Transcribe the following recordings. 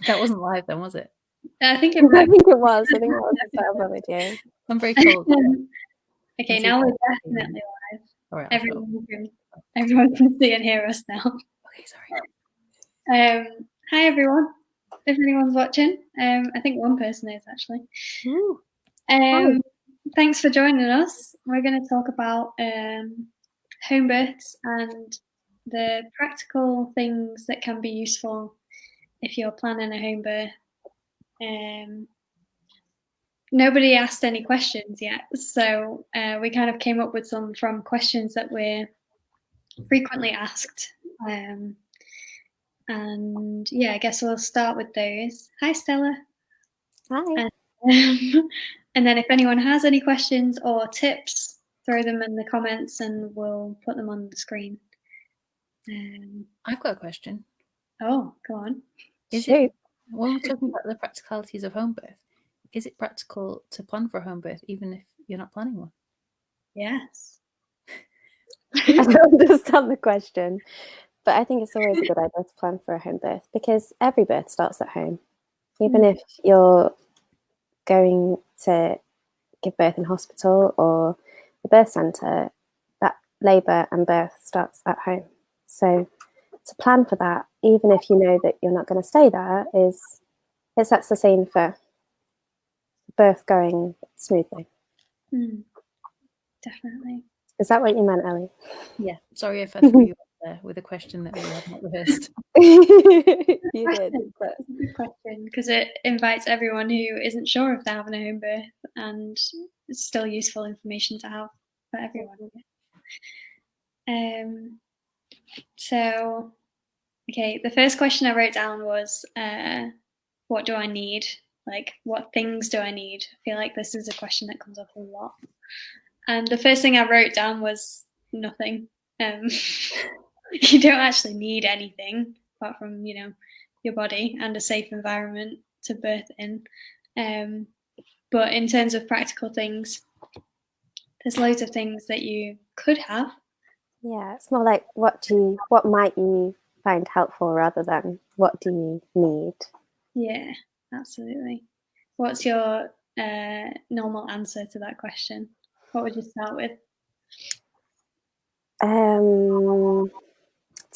That wasn't live then, was it? I think it I might think it was. I think that was the start of a video. I'm very cold. Okay, now we're definitely live. All right, Everyone can see and hear us now. Okay, sorry. Hi everyone. If anyone's watching, I think one person is actually. Thanks for joining us. We're going to talk about home births and the practical things that can be useful if you're planning a home birth. Nobody asked any questions yet, so we kind of came up with some from questions that we're frequently asked. And yeah, I guess we'll start with those. Hi, Stella. Hi. And then if anyone has any questions or tips, throw them in the comments and we'll put them on the screen. I've got a question. Oh, go on. When we're talking about the practicalities of home birth, is it practical to plan for a home birth even if you're not planning one? Yes. I don't understand the question, but I think it's always a good idea to plan for a home birth because every birth starts at home. Even if you're going to give birth in hospital or the birth centre, that labour and birth starts at home. So to plan for that, even if you know that you're not going to stay there, it sets the scene for birth going smoothly. Definitely. Is that what you meant, Ellie? Yeah. Sorry if I threw you up there with a question that we had not rehearsed. You did. That's a good question because it invites everyone who isn't sure if they're having a home birth, and it's still useful information to have for everyone. So, okay, the first question I wrote down was, what do I need? Like, what things do I need? I feel like this is a question that comes up a lot. And the first thing I wrote down was nothing. You don't actually need anything apart from, your body and a safe environment to birth in. But in terms of practical things, there's loads of things that you could have. Yeah, it's more like what might you find helpful rather than what do you need? Yeah, absolutely. What's your normal answer to that question? What would you start with?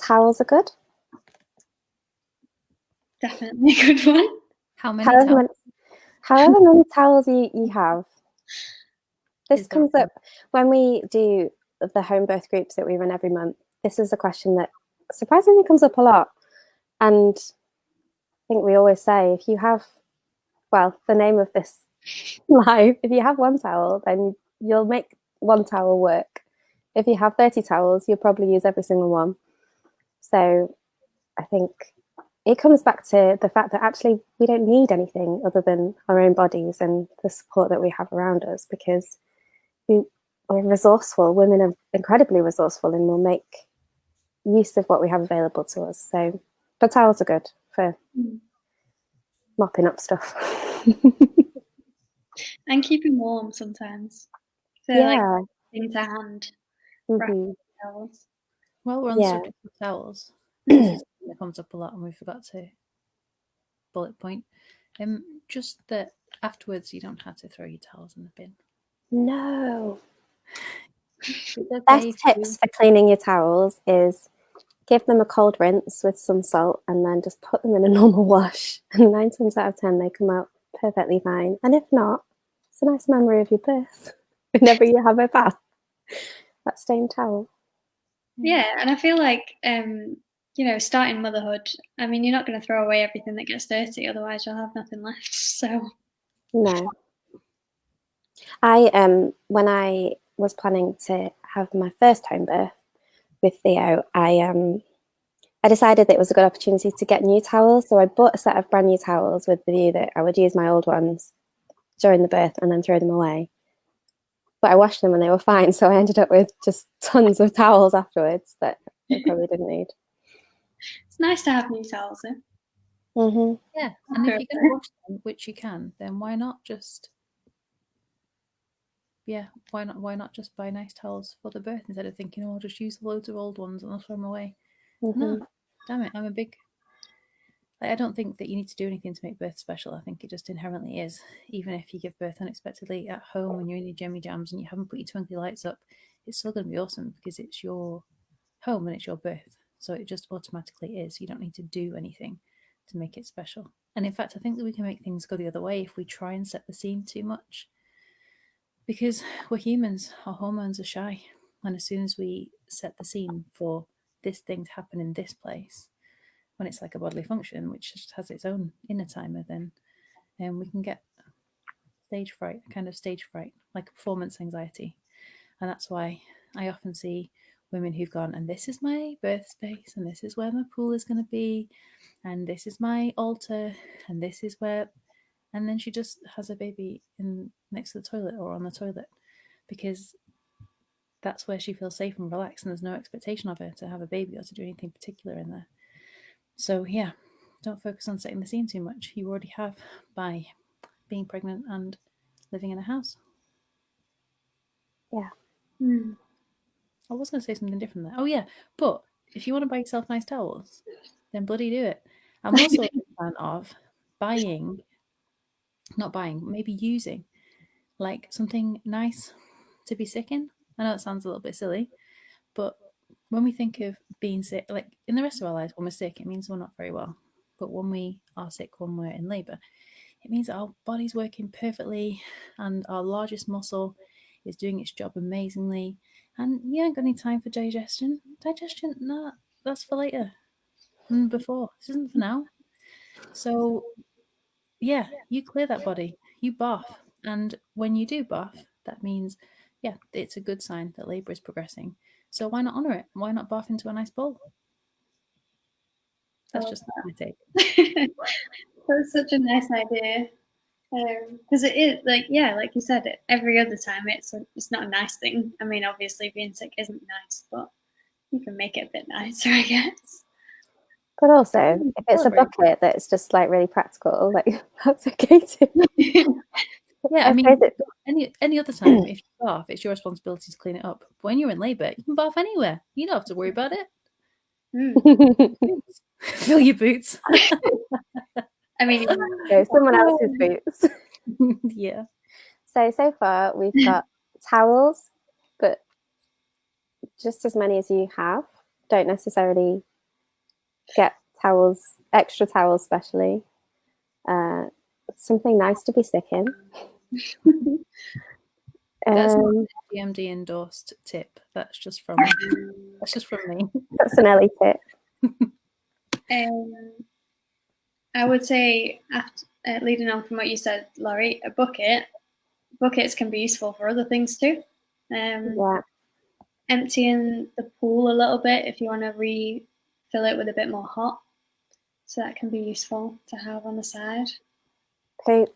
Towels are good. Definitely a good one. However many towels you have. This comes up when we do the home birth groups that we run every month. This is a question that surprisingly comes up a lot. And I think we always say, if you have, the name of this live, if you have one towel, then you'll make one towel work. If you have 30 towels, you'll probably use every single one. So I think it comes back to the fact that actually we don't need anything other than our own bodies and the support that we have around us, because we're resourceful. Women are incredibly resourceful and will make use of what we have available to us. So the towels are good for mopping up stuff. And keeping warm sometimes. So like thing to hand. Towels. Well, we're on the subject of towels. This is something that comes up a lot and we forgot to bullet point. Just that afterwards you don't have to throw your towels in the bin. No. Best tips for cleaning your towels is give them a cold rinse with some salt and then just put them in a normal wash. And 9 times out of 10, they come out perfectly fine. And if not, it's a nice memory of your birth whenever you have a bath. That stained towel. Yeah, and I feel like, starting motherhood, I mean, you're not going to throw away everything that gets dirty, otherwise you'll have nothing left. So no. When I was planning to have my first home birth with Theo, I decided that it was a good opportunity to get new towels. So I bought a set of brand new towels with the view that I would use my old ones during the birth and then throw them away. But I washed them and they were fine. So I ended up with just tons of towels afterwards that I probably didn't need. It's nice to have new towels, though. Mm-hmm. Yeah, and if you're going to wash them, which you can, then why not just just buy nice towels for the birth instead of thinking, I'll just use loads of old ones and I'll throw them away. No, damn it, Like, I don't think that you need to do anything to make birth special. I think it just inherently is. Even if you give birth unexpectedly at home when you're in your jemmy jams and you haven't put your twinkly lights up, it's still going to be awesome because it's your home and it's your birth. So it just automatically is. You don't need to do anything to make it special. And in fact, I think that we can make things go the other way if we try and set the scene too much. Because we're humans, our hormones are shy. And as soon as we set the scene for this thing to happen in this place, when it's like a bodily function, which just has its own inner timer, then we can get stage fright, kind of stage fright, like performance anxiety. And that's why I often see women who've gone, and this is my birth space, and this is where my pool is going to be, and this is my altar, and this is where, and then she just has a baby in next to the toilet or on the toilet, because that's where she feels safe and relaxed, and there's no expectation of her to have a baby or to do anything particular in there. So yeah, don't focus on setting the scene too much. You already have by being pregnant and living in a house. Yeah. I was going to say something different there. Oh yeah, but if you want to buy yourself nice towels, then bloody do it. I'm also a fan of maybe using like something nice to be sick in. I know it sounds a little bit silly, but when we think of being sick, like in the rest of our lives, when we're sick, it means we're not very well. But when we are sick, when we're in labour, it means that our body's working perfectly and our largest muscle is doing its job amazingly. And you ain't got any time for digestion. Digestion, no, that's for later. And before. This isn't for now. So, yeah, you clear that body. You bath. And when you do bath, that means, yeah, it's a good sign that labour is progressing. So why not honour it? Why not bath into a nice bowl? That's just my take. That's such a nice idea. Because it is like you said, every other time it's not a nice thing. I mean, obviously being sick isn't nice, but you can make it a bit nicer, I guess. But also, if it's a bucket that's just like really practical, like that's okay too. Yeah, I mean, any other time, if you bath, it's your responsibility to clean it up. But when you're in labour, you can bath anywhere. You don't have to worry about it. Fill your boots. I mean, someone else's boots. Yeah. So far we've got towels, but just as many as you have. Don't necessarily get towels, extra towels, especially. Something nice to be sick in. That's not an DMD endorsed tip. That's just from me. That's an Ellie tip. I would say, after, leading on from what you said, Laurie, buckets can be useful for other things too. Emptying the pool a little bit if you want to refill it with a bit more hot. So that can be useful to have on the side. Poop.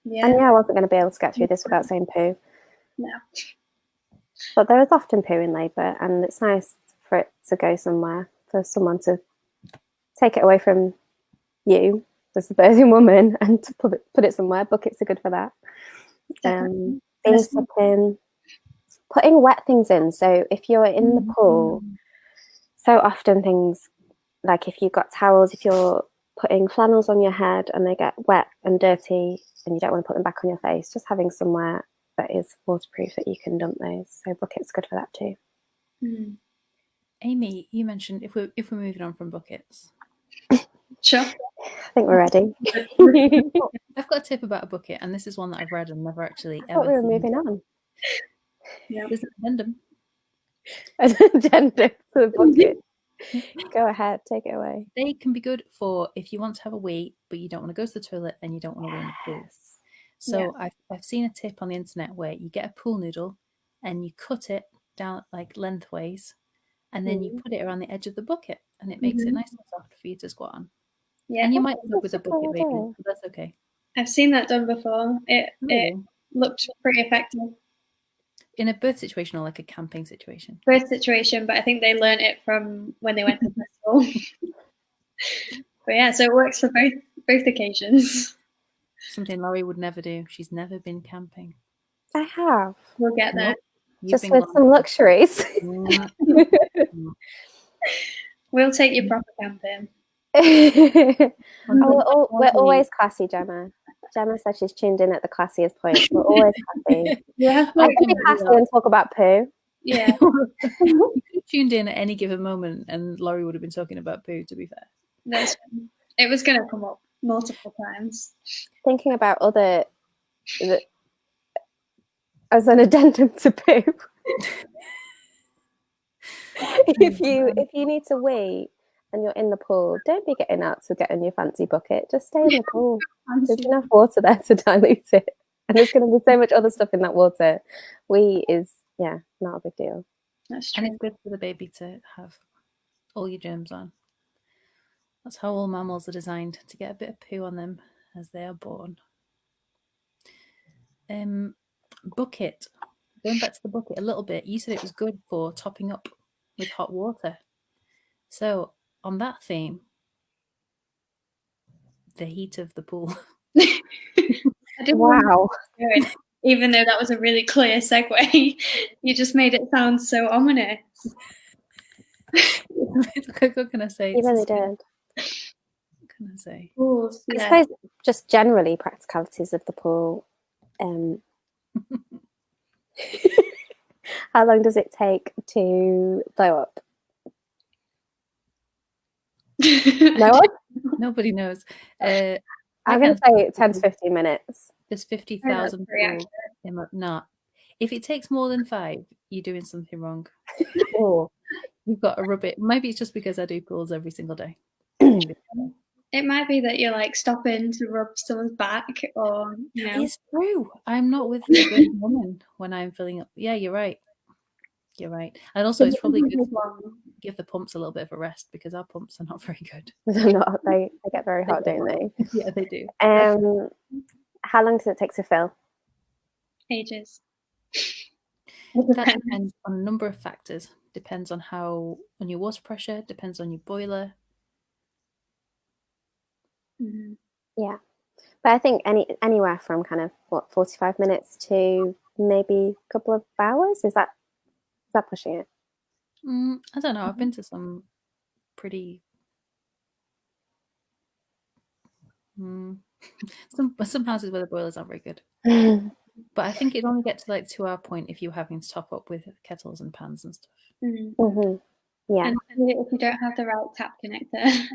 Yeah. And I wasn't going to be able to get through this without saying poo. No. But there is often poo in labour, and it's nice for it to go somewhere, for someone to take it away from you as the birthing woman and to put it somewhere. Buckets are good for that. Being sipping, putting wet things in. So if you're in the pool, so often things like if you've got towels, if you're putting flannels on your head and they get wet and dirty and you don't want to put them back on your face, just having somewhere that is waterproof that you can dump those. So buckets good for that too. Amy, you mentioned if we're moving on from buckets. Sure. I think we're ready. I've got a tip about a bucket, and this is one that I've read and never actually I thought we were moving on. Yeah. There's an addendum. An addendum to the bucket. Go ahead, take it away. They can be good for if you want to have a wee, but you don't want to go to the toilet and you don't want to wee in the pool. So I've seen a tip on the internet where you get a pool noodle and you cut it down like lengthways, and then you put it around the edge of the bucket, and it makes it nice and soft for you to squat on. Yeah, and you might end up with a bucket baby, but that's okay. I've seen that done before. It looked pretty effective. In a birth situation or like a camping situation? Birth situation, but I think they learned it from when they went to festival. But yeah, so it works for both occasions. Something Laurie would never do. She's never been camping. I have. We'll get there. Just with some luxuries. We'll take you proper camping. We're always classy, Gemma. Gemma said she's tuned in at the classiest point. We're always classy. Yeah, I can be classy and talk about poo. yeah. You could have tuned in at any given moment, and Laurie would have been talking about poo. To be fair, It was going to come up multiple times. Thinking about as an addendum to poo. if you need to wait and you're in the pool, don't be getting out to get in your fancy bucket. Just stay in the pool. There's enough water there to dilute it, and there's going to be so much other stuff in that water. Not a big deal. That's and true. it's good for the baby to have all your germs on. That's how all mammals are designed, to get a bit of poo on them as they are born. Bucket. Going back to the bucket a little bit, you said it was good for topping up with hot water. So on that theme, the heat of the pool. Wow. Even though that was a really clear segue, you just made it sound so ominous. What can I say? You really did. What can I say? Pools, I suppose just generally practicalities of the pool. How long does it take to blow up? No one? Nobody knows. I'm going to say 10 to 15 minutes. There's 50,000 pools. Not. If it takes more than 5, you're doing something wrong. Or you've got to rub it. Maybe it's just because I do pools every single day. It might be that you're like stopping to rub someone's back, or It's true. I'm not with the good woman when I'm filling up. Yeah, you're right. You're right. And also, it's probably good to give the pumps a little bit of a rest, because our pumps are not very good. They get very hot, don't they? Yeah, they do. How long does it take to fill? Ages. That depends on a number of factors. Depends on your water pressure. Depends on your boiler. Mm-hmm. Yeah, but I think anywhere from kind of 45 minutes to maybe a couple of hours. Is that pushing it? I don't know. I've been to some pretty some houses where the boilers aren't very good. But I think it only gets to like 2-hour point if you're having to top up with kettles and pans and stuff. Mm-hmm. Yeah. And if you don't have the right tap connector,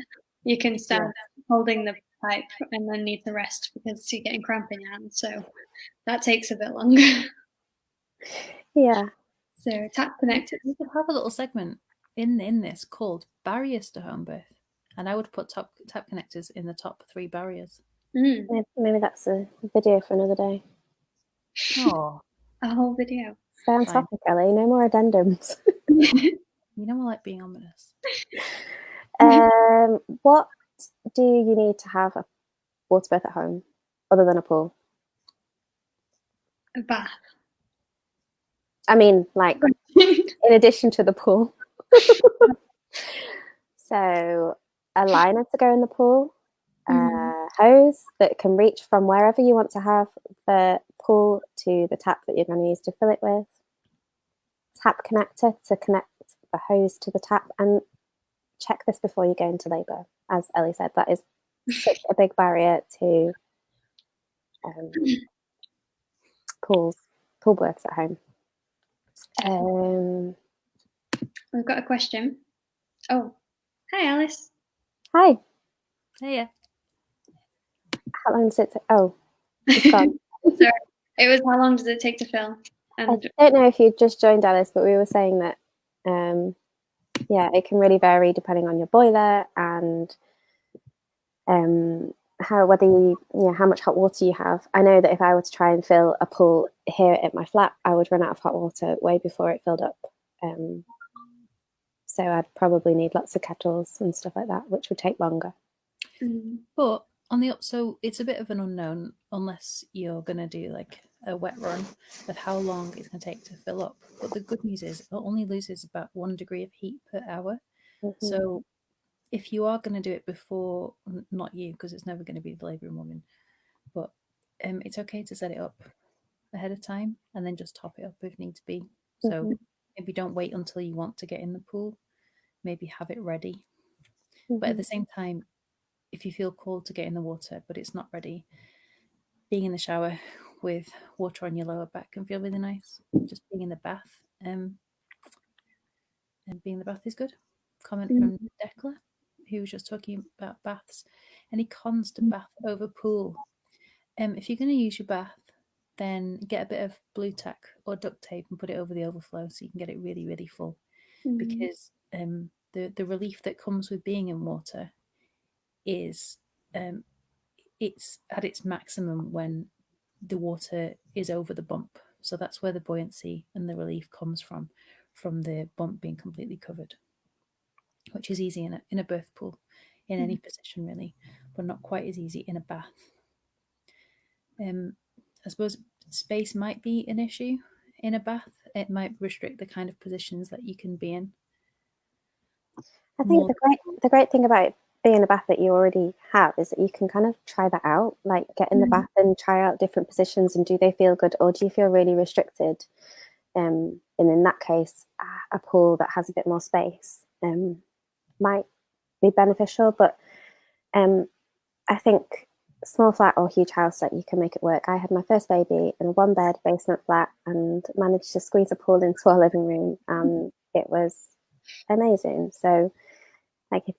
you can stand holding the pipe and then need to rest because you're getting cramp in your hands. So that takes a bit longer. Yeah. So tap connectors. We could have a little segment in this called Barriers to Home Birth, and I would put tap connectors in the top 3 barriers. Maybe that's a video for another day. Oh, a whole video. Stay on topic, Ellie. No more addendums. You know, I like being ominous. What do you need to have a water birth at home other than a pool? A bath. I mean, like, in addition to the pool. So, a liner to go in the pool, a hose that can reach from wherever you want to have the pool to the tap that you're going to use to fill it with, tap connector to connect the hose to the tap, and check this before you go into labour. As Ellie said, that is such a big barrier to pool births at home. We've got a question. Oh, hi, Alice. Hi. Hey, How long does it take? Oh, it's gone. Sorry. It was how long does it take to fill? And I don't know if you just joined, Alice, but we were saying that, it can really vary depending on your boiler and how much hot water you have. I know that if I were to try and fill a pool here at my flat, I would run out of hot water way before it filled up. So I'd probably need lots of kettles and stuff like that, which would take longer. But so it's a bit of an unknown unless you're going to do like a wet run of how long it's going to take to fill up. But the good news is it only loses about 1 degree of heat per hour. Mm-hmm. So if you are going to do it before, not you, because it's never going to be the labouring woman, but it's okay to set it up ahead of time and then just top it up if need to be. So maybe don't wait until you want to get in the pool. Maybe have it ready. But at the same time, if you feel called to get in the water but it's not ready, being in the shower with water on your lower back can feel really nice. Just being in the bath, and being in the bath is good. Comment from Decla, who was just talking about baths. Any cons to bath over pool? If you're going to use your bath, then get a bit of blue tack or duct tape and put it over the overflow so you can get it really, really full. Because the relief that comes with being in water is it's at its maximum when the water is over the bump. So that's where the buoyancy and the relief comes from the bump being completely covered, which is easy in a birth pool, in any position really, but not quite as easy in a bath. I suppose space might be an issue in a bath. It might restrict the kind of positions that you can be in. I think the great thing about being in a bath that you already have is that you can kind of try that out, like get in the bath and try out different positions, and do they feel good or do you feel really restricted? And in that case, a pool that has a bit more space might be beneficial. But I think small flat or huge house, that you can make it work. I had my first baby in a 1-bed basement flat and managed to squeeze a pool into our living room, and it was amazing. So like if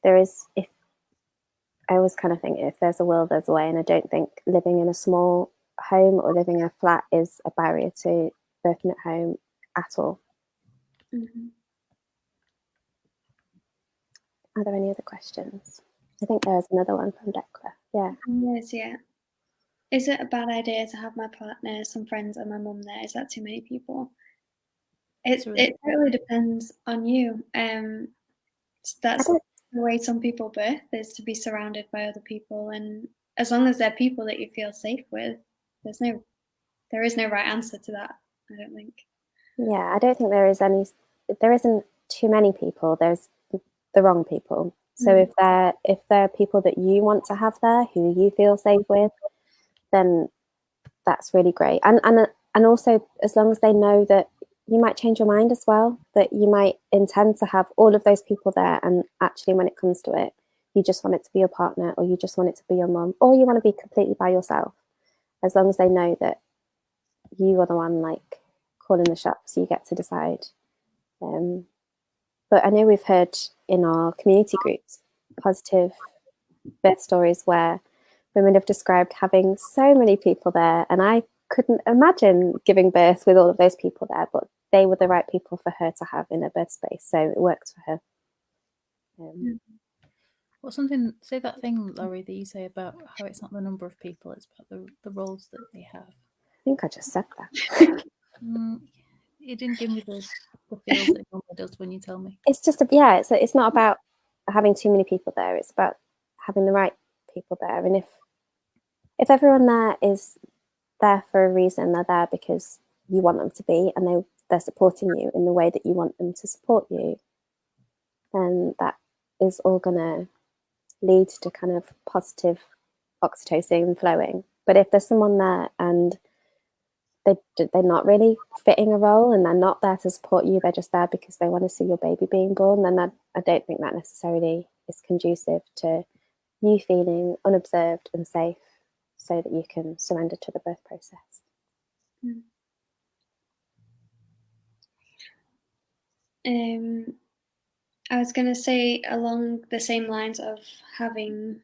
I always kind of think if there's a will, there's a way, and I don't think living in a small home or living in a flat is a barrier to birthing at home at all. Are there any other questions? I think there's another one from Decla. Yeah. Yes, yeah. Is it a bad idea to have my partner, some friends, and my mum there? Is that too many people? It really depends on you. That's the way some people birth, is to be surrounded by other people, and as long as they're people that you feel safe with, there is no right answer to that, I don't think. Yeah, I don't think there isn't too many people. There's the wrong people. So if they're people that you want to have there, who you feel safe with, then that's really great. And also, as long as they know that you might change your mind as well, that you might intend to have all of those people there, and actually when it comes to it, you just want it to be your partner, or you just want it to be your mum, or you want to be completely by yourself. As long as they know that you are the one like calling the shots, you get to decide. But I know we've heard in our community groups positive birth stories where women have described having so many people there, and I couldn't imagine giving birth with all of those people there, but they were the right people for her to have in her birth space, so it worked for her. Well, say that thing, Laurie, that you say about how it's not the number of people, it's about the roles that they have. I think I just said that. It didn't give me the feels that it normally does when you tell me. It's just it's not about having too many people there, it's about having the right people there. And if everyone there is there for a reason, they're there because you want them to be, and they're supporting you in the way that you want them to support you, then that is all gonna lead to kind of positive oxytocin flowing. But if there's someone there and they're not really fitting a role, and they're not there to support you, they're just there because they want to see your baby being born, then I don't think that necessarily is conducive to you feeling unobserved and safe, so that you can surrender to the birth process. I was going to say, along the same lines of having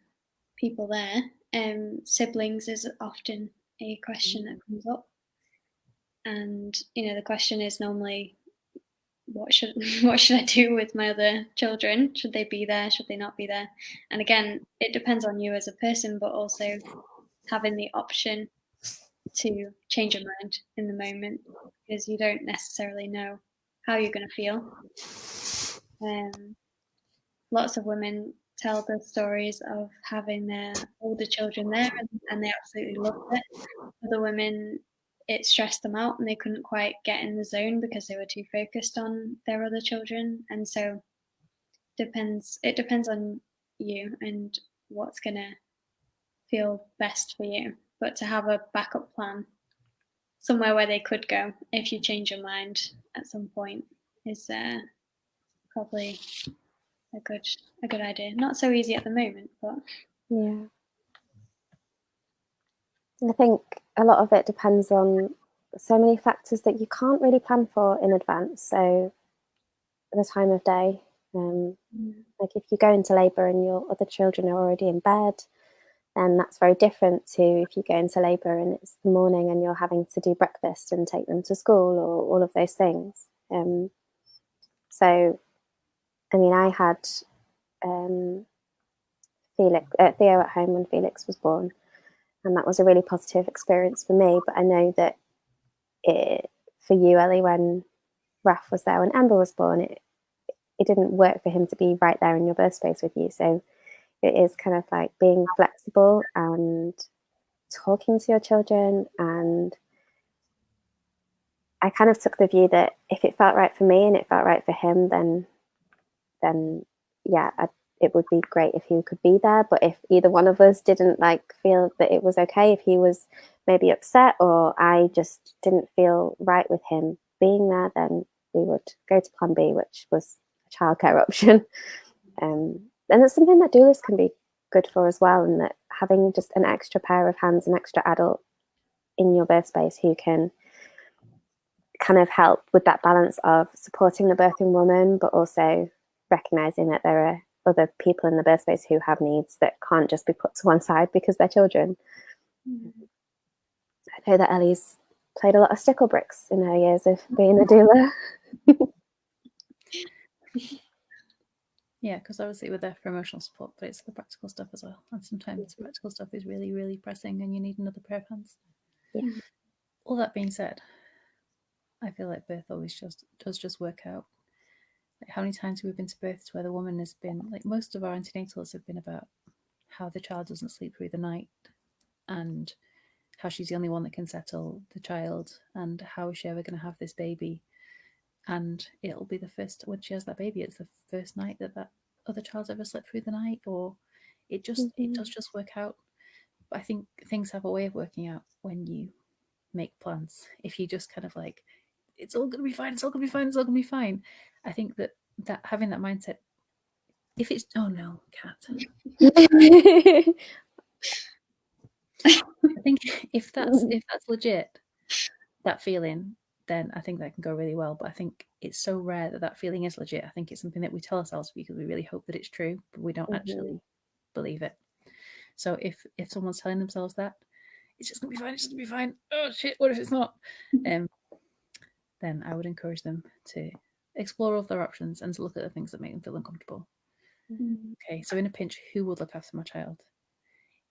people there, siblings is often a question that comes up. And, the question is normally, what should I do with my other children? Should they be there? Should they not be there? And again, it depends on you as a person, but also having the option to change your mind in the moment, because you don't necessarily know how you're going to feel. Lots of women tell the stories of having their older children there, and they absolutely loved it. Other women, it stressed them out and they couldn't quite get in the zone because they were too focused on their other children. And so it depends on you and what's going to feel best for you. But to have a backup plan somewhere where they could go if you change your mind at some point is probably a good idea. Not so easy at the moment, but Yeah. I think a lot of it depends on so many factors that you can't really plan for in advance. So the time of day, like if you go into labour and your other children are already in bed, then that's very different to if you go into labour and it's the morning and you're having to do breakfast and take them to school or all of those things. So, I mean, I had Theo at home when Felix was born, and that was a really positive experience for me. But I know that for you, Ellie, when Raf was there, when Amber was born, it didn't work for him to be right there in your birth space with you. So it is kind of like being flexible and talking to your children. And I kind of took the view that if it felt right for me and it felt right for him, then yeah, it would be great if he could be there. But if either one of us didn't like feel that it was okay, if he was maybe upset or I just didn't feel right with him being there, then we would go to plan B, which was a childcare option. And it's something that doulas can be good for as well, and that having just an extra pair of hands, an extra adult in your birth space who can kind of help with that balance of supporting the birthing woman, but also recognizing that there are other people in the birth space who have needs that can't just be put to one side because they're children. I know that Ellie's played a lot of stickle bricks in her years of being a doula. Yeah, because obviously we're there for emotional support, but it's the practical stuff as well. And sometimes the practical stuff is really, really pressing and you need another pair of hands. Yeah. All that being said, I feel like birth always does just work out. Like how many times we've been to births where the woman has been, like most of our antenatals have been about how the child doesn't sleep through the night and how she's the only one that can settle the child and how is she ever going to have this baby. And it'll be the first, when she has that baby, it's the first night that other child's ever slept through the night, or it does just work out. But I think things have a way of working out when you make plans. If you just kind of like, it's all going to be fine, it's all going to be fine, it's all going to be fine. I think that having that mindset, if it's, oh no, cat. I think if that's legit, that feeling, then I think that can go really well. But I think it's so rare that feeling is legit. I think it's something that we tell ourselves because we really hope that it's true, but we don't actually believe it. So if someone's telling themselves that, it's just going to be fine, it's just going to be fine. Oh shit, what if it's not? Then I would encourage them to explore all of their options and to look at the things that make them feel uncomfortable. Okay, so in a pinch, who would look after my child?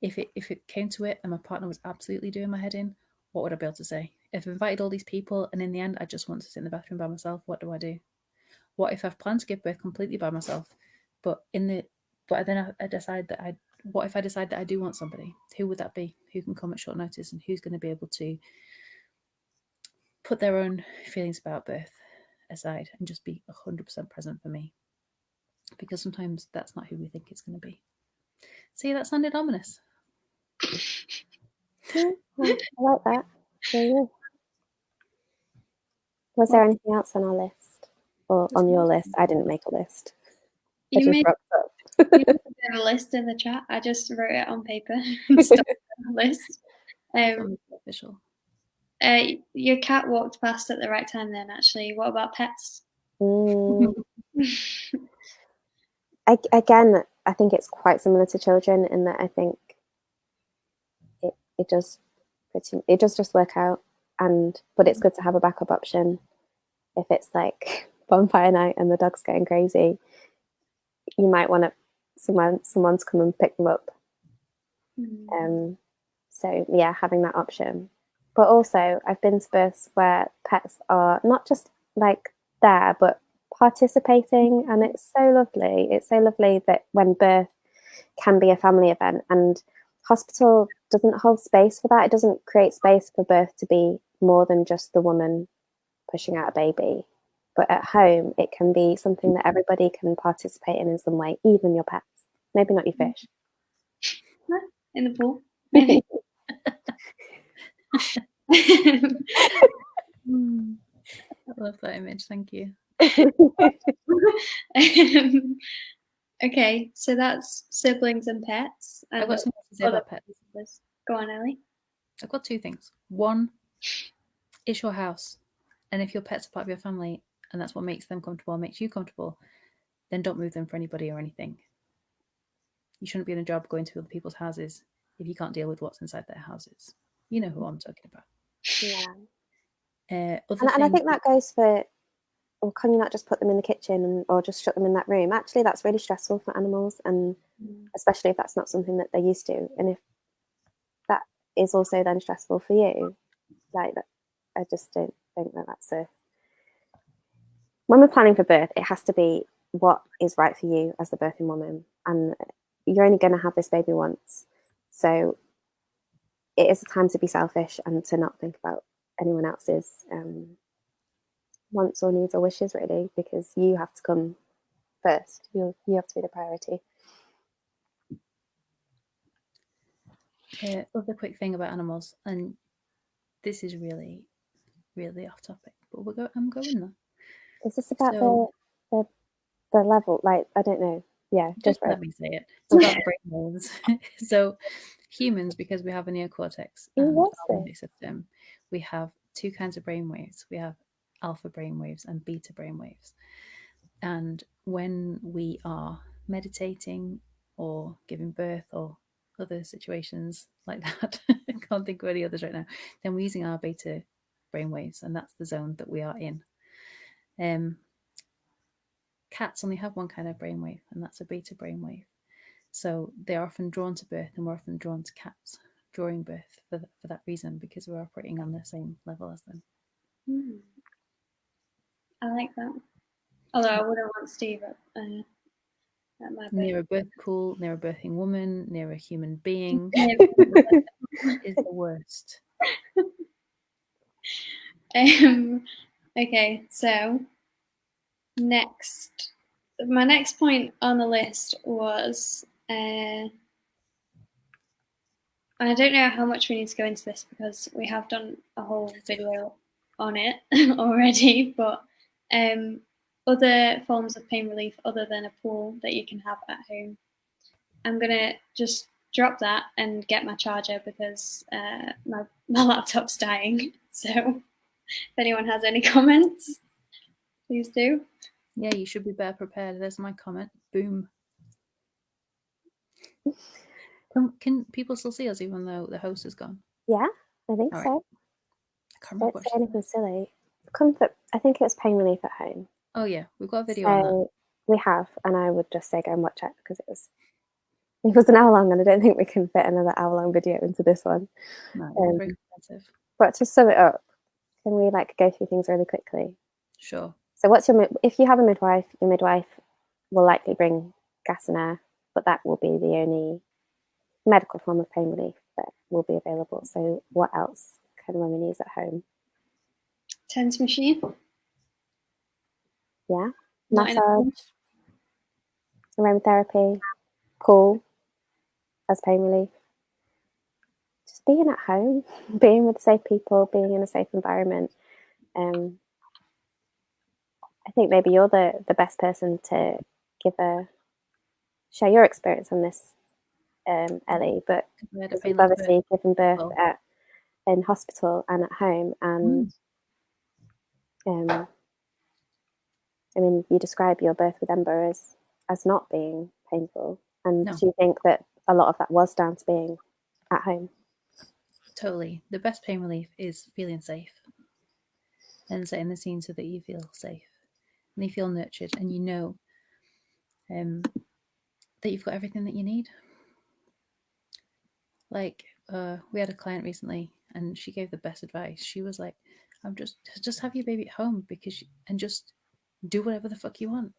If it came to it and my partner was absolutely doing my head in, what would I be able to say? If I've invited all these people and in the end I just want to sit in the bathroom by myself, what do I do? What if I've planned to give birth completely by myself, but then I decide that what if I decide that I do want somebody? Who would that be? Who can come at short notice and who's going to be able to put their own feelings about birth aside and just be 100% present for me? Because sometimes that's not who we think it's going to be. See, that sounded ominous. Yeah, I like that. Yeah. Was there anything else on our list? Or on your list? I didn't make a list. You made a list in the chat. I just wrote it on paper and stuck it on the list. Official. Your cat walked past at the right time then, actually. What about pets? Again, I think it's quite similar to children in that I think it does just work out, but it's good to have a backup option. If it's like bonfire night and the dog's going crazy, you might want someone to come and pick them up. So yeah, having that option. But also, I've been to births where pets are not just like there, but participating, and it's so lovely. It's so lovely that when birth can be a family event, and hospital doesn't hold space for that. It doesn't create space for birth to be more than just the woman pushing out a baby. But at home, it can be something that everybody can participate in some way, even your pets. Maybe not your fish. In the pool, maybe. I love that image. Thank you. Okay, so that's siblings and pets. And I've got something to say other about pets. members. Go on, Ellie. I've got two things. One, it's your house. And if your pet's a part of your family and that's what makes them comfortable, makes you comfortable, then don't move them for anybody or anything. You shouldn't be in a job going to other people's houses if you can't deal with what's inside their houses. You know who I'm talking about. Yeah. And I think that goes for, or can you not just put them in the kitchen or just shut them in that room? Actually, that's really stressful for animals, and especially if that's not something that they're used to. And if that is also then stressful for you, like that, I just don't think that that's a. When we're planning for birth, it has to be what is right for you as the birthing woman, and you're only going to have this baby once, so it is a time to be selfish and to not think about anyone else's wants or needs or wishes, really, because you have to come first. You have to be the priority. Other quick thing about animals, and this is really, really off topic, but I'm going there. Is this about the level? Like, I don't know. Yeah, just let me say it. It's about brainwaves. So humans, because we have a neocortex and our limbic system, we have two kinds of brainwaves. We have alpha brainwaves and beta brainwaves. And when we are meditating or giving birth or other situations like that, I can't think of any others right now, then we're using our beta brainwaves, and that's the zone that we are in. Cats only have one kind of brainwave, and that's a beta brainwave. So they're often drawn to birth, and we're often drawn to cats during birth for that reason, because we're operating on the same level as them. I like that. Although I wouldn't want Steve at my birth. Near a birth pool, near a birthing woman, near a human being is the worst. Okay, so my next point on the list was, I don't know how much we need to go into this because we have done a whole video on it already, but other forms of pain relief other than a pool that you can have at home. I'm gonna just drop that and get my charger because my laptop's dying. So if anyone has any comments, please do. Yeah, you should be better prepared. There's my comment. Boom. Can people still see us even though the host is gone? Yeah, I think All so. Right. I can't remember Don't say anything silly. Comfort. I think it was pain relief at home. Oh yeah, we've got a video on that. We have, and I would just say go and watch it because it was an hour long, and I don't think we can fit another hour-long video into this one. No, it's very expensive. But to sum it up, can we go through things really quickly? Sure. So if you have a midwife, your midwife will likely bring gas and air, but that will be the only medical form of pain relief that will be available. So what else can women use at home? TENS machine. Yeah. Massage, aromatherapy, pool as pain relief. Just being at home, being with safe people, being in a safe environment. I think maybe you're the best person to share your experience on this, Ellie. But you've obviously given birth in hospital and at home, and I mean, you describe your birth with Ember as not being painful, and do you think that a lot of that was down to being at home? Totally. The best pain relief is feeling safe and setting the scene so that you feel safe and you feel nurtured, and you know that you've got everything that you need. Like we had a client recently, and she gave the best advice. She was like, "I'm just have your baby at home and just do whatever the fuck you want."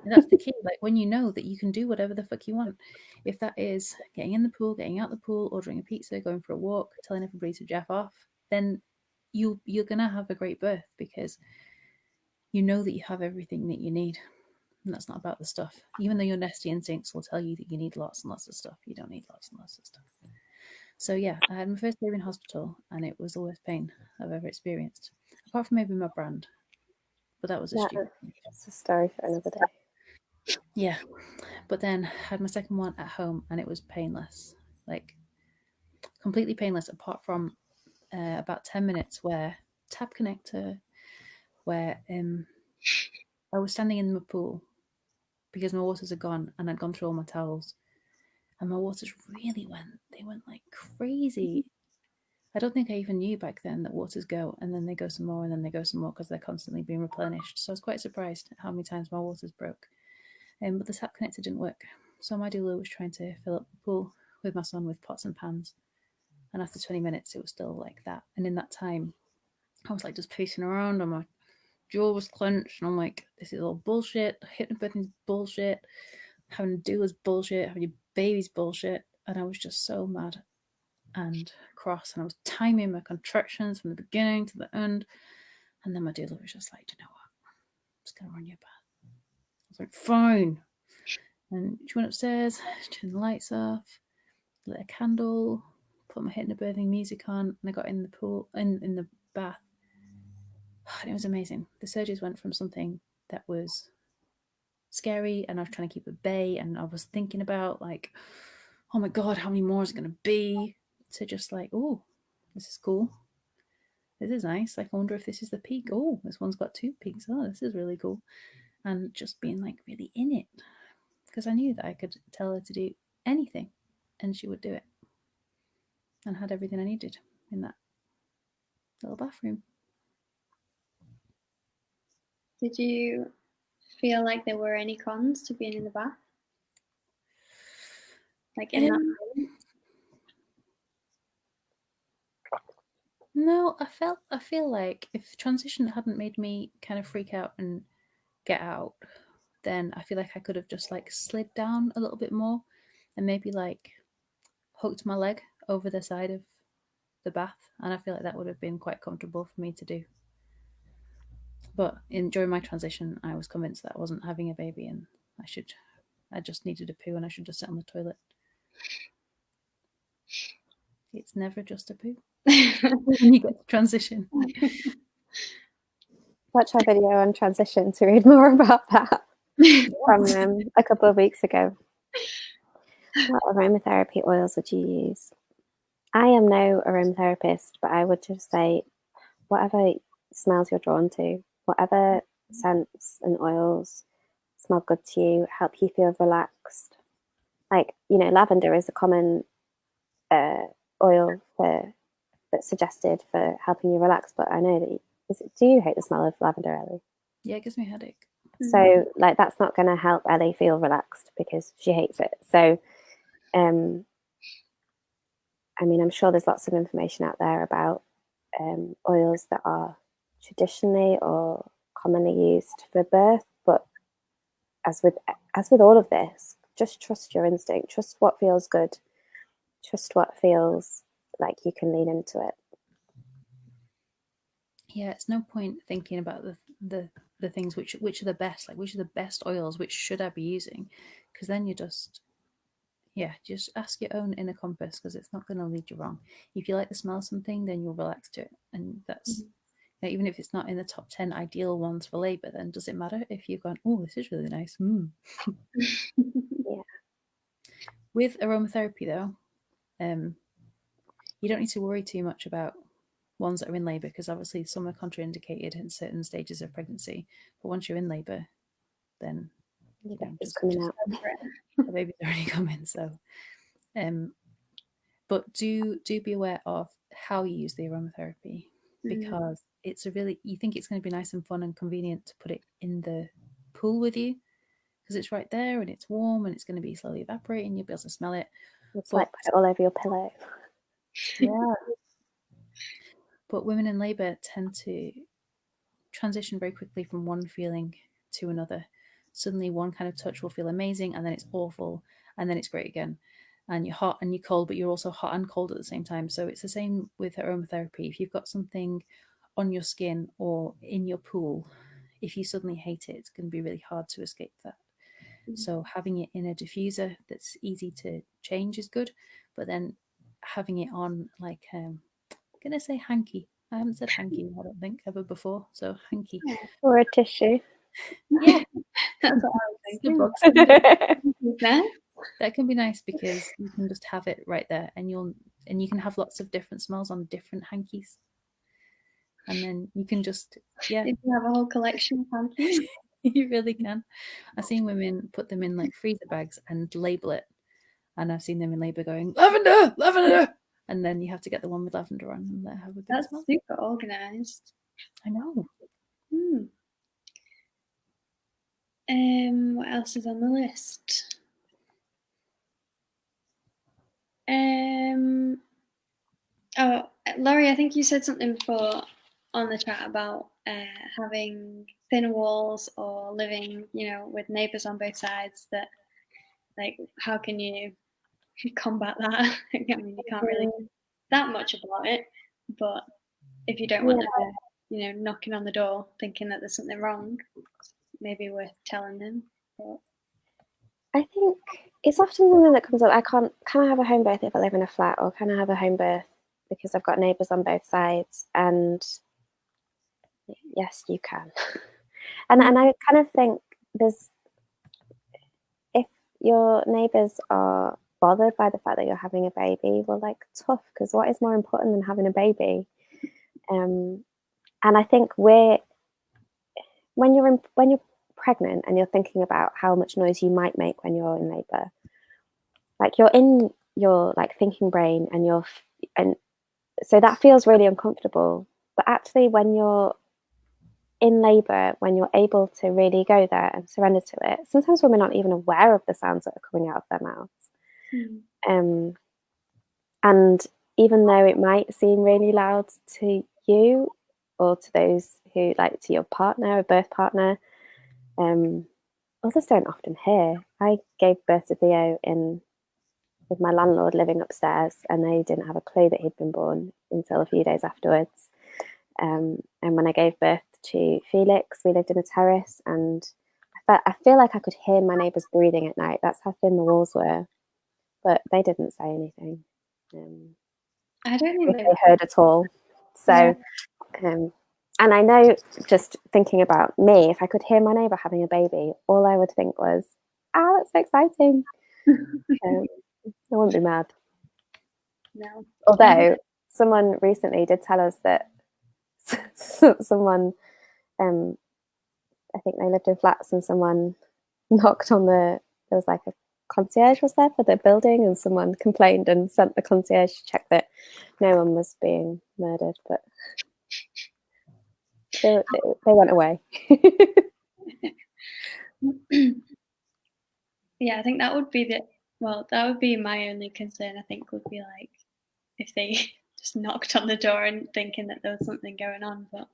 And that's the key. Like when you know that you can do whatever the fuck you want, if that is getting in the pool, getting out the pool, ordering a pizza, going for a walk, telling everybody to jaff off, then you're gonna have a great birth because you know that you have everything that you need. And that's not about the stuff. Even though your nesty instincts will tell you that you need lots and lots of stuff, you don't need lots and lots of stuff. So yeah, I had my first baby in hospital, and it was the worst pain I've ever experienced, apart from maybe my brand. But that was a stupid. It's a story for another day. Yeah, but then I had my second one at home and it was painless, like completely painless, apart from about 10 minutes where tap connector, where I was standing in the pool because my waters are gone and I'd gone through all my towels, and my waters really went like crazy. I don't think I even knew back then that waters go and then they go some more and then they go some more because they're constantly being replenished. So I was quite surprised at how many times my waters broke. But the tap connector didn't work. So my doula was trying to fill up the pool with my son with pots and pans. And after 20 minutes, it was still like that. And in that time, I was like just pacing around and my jaw was clenched. And I'm like, this is all bullshit. Hypnobirthing's bullshit. Having a doula's bullshit. Having your baby's bullshit. And I was just so mad and cross. And I was timing my contractions from the beginning to the end. And then my doula was just like, you know what? I'm just going to run you a bath. I was like, fine. And she went upstairs, turned the lights off, lit a candle, put my hypnobirthing music on, and I got in the pool, in the bath. And it was amazing. The surges went from something that was scary and I was trying to keep at bay and I was thinking about like, oh my God, how many more is it going to be? To just like, oh, this is cool. This is nice. Like, I wonder if this is the peak. Oh, this one's got 2 peaks. Oh, this is really cool. And just being like really in it. Because I knew that I could tell her to do anything and she would do it. And had everything I needed in that little bathroom. Did you feel like there were any cons to being in the bath? Like in that moment? No, I feel like if transition hadn't made me kind of freak out and get out, then I feel like I could have just like slid down a little bit more and maybe like hooked my leg over the side of the bath, and I feel like that would have been quite comfortable for me to do. But during my transition, I was convinced that I wasn't having a baby and I just needed a poo and I should just sit on the toilet. It's never just a poo when you get to transition. Watch our video on transition to read more about that from a couple of weeks ago. What aromatherapy oils would you use? I am no aromatherapist, but I would just say whatever smells you're drawn to, whatever scents and oils smell good to you, help you feel relaxed. Like, you know, lavender is a common oil that's suggested for helping you relax, but I know that do you hate the smell of lavender, Ellie? Yeah, it gives me a headache. So like that's not going to help Ellie feel relaxed because she hates it. So I mean, I'm sure there's lots of information out there about oils that are traditionally or commonly used for birth, but as with all of this, just trust your instinct, trust what feels good, trust what feels like you can lean into it. Yeah, it's no point thinking about the things which are the best, like which are the best oils, which should I be using, because then you just ask your own inner compass because it's not going to lead you wrong. If you like the smell of something, then you'll relax to it, and that's even if it's not in the top 10 ideal ones for labour, then does it matter if you've gone, oh, this is really nice? Yeah. With aromatherapy though, you don't need to worry too much about ones that are in labour because obviously some are contraindicated in certain stages of pregnancy, but once you're in labour, then the baby's coming out. The baby's already coming. So but do be aware of how you use the aromatherapy, because it's you think it's going to be nice and fun and convenient to put it in the pool with you because it's right there and it's warm and it's going to be slowly evaporating. You'll be able to smell it. It's like put it all over your pillow. Yeah. But women in labour tend to transition very quickly from one feeling to another. Suddenly one kind of touch will feel amazing and then it's awful and then it's great again. And you're hot and you're cold, but you're also hot and cold at the same time. So it's the same with aromatherapy. If you've got something on your skin or in your pool, if you suddenly hate it, it's going to be really hard to escape that. So having it in a diffuser that's easy to change is good, but then having it on like I'm going to say hanky. I haven't said hanky, I don't think, ever before. So hanky. Or a tissue. Yeah, That's what I was the thinking. box. Yeah. That can be nice because you can just have it right there, and you can have lots of different smells on different hankies, and then you can just If you have a whole collection of hankies. you really can. I've seen women put them in like freezer bags and label it, and I've seen them in labour going lavender, lavender, and then you have to get the one with lavender on and let have a good That's smell. super organised. I know. What else is on the list? Oh, Laurie, I think you said something before on the chat about having thin walls or living, with neighbours on both sides. That, like, how can you combat that? I mean, you can't really do that much about it, but if you don't want them, knocking on the door thinking that there's something wrong, maybe worth telling them. But I think it's often something that comes up. Can I have a home birth if I live in a flat, or can I have a home birth because I've got neighbours on both sides? And yes, you can. And I kind of think if your neighbours are bothered by the fact that you're having a baby, well, like, tough, because what is more important than having a baby? And I think when you're pregnant and you're thinking about how much noise you might make when you're in labour, like, you're in your like thinking brain, and so that feels really uncomfortable. But actually, when you're in labour, when you're able to really go there and surrender to it, sometimes women aren't even aware of the sounds that are coming out of their mouths. And even though it might seem really loud to you, or to those who, like, to your partner, a birth partner, others don't often hear. I gave birth to Theo with my landlord living upstairs, and they didn't have a clue that he'd been born until a few days afterwards. And when I gave birth to Felix, we lived in a terrace, and I feel like I could hear my neighbours breathing at night. That's how thin the walls were, but they didn't say anything. I don't think they heard at all. So, and I know, just thinking about me, if I could hear my neighbour having a baby, all I would think was, that's so exciting. I wouldn't be mad. No. Although someone recently did tell us that someone, I think they lived in flats, and someone knocked on there was like a concierge was there for the building, and someone complained and sent the concierge to check that no one was being murdered, but they went away. Yeah, I think that would be my only concern. I think would be like if they just knocked on the door and thinking that there was something going on. But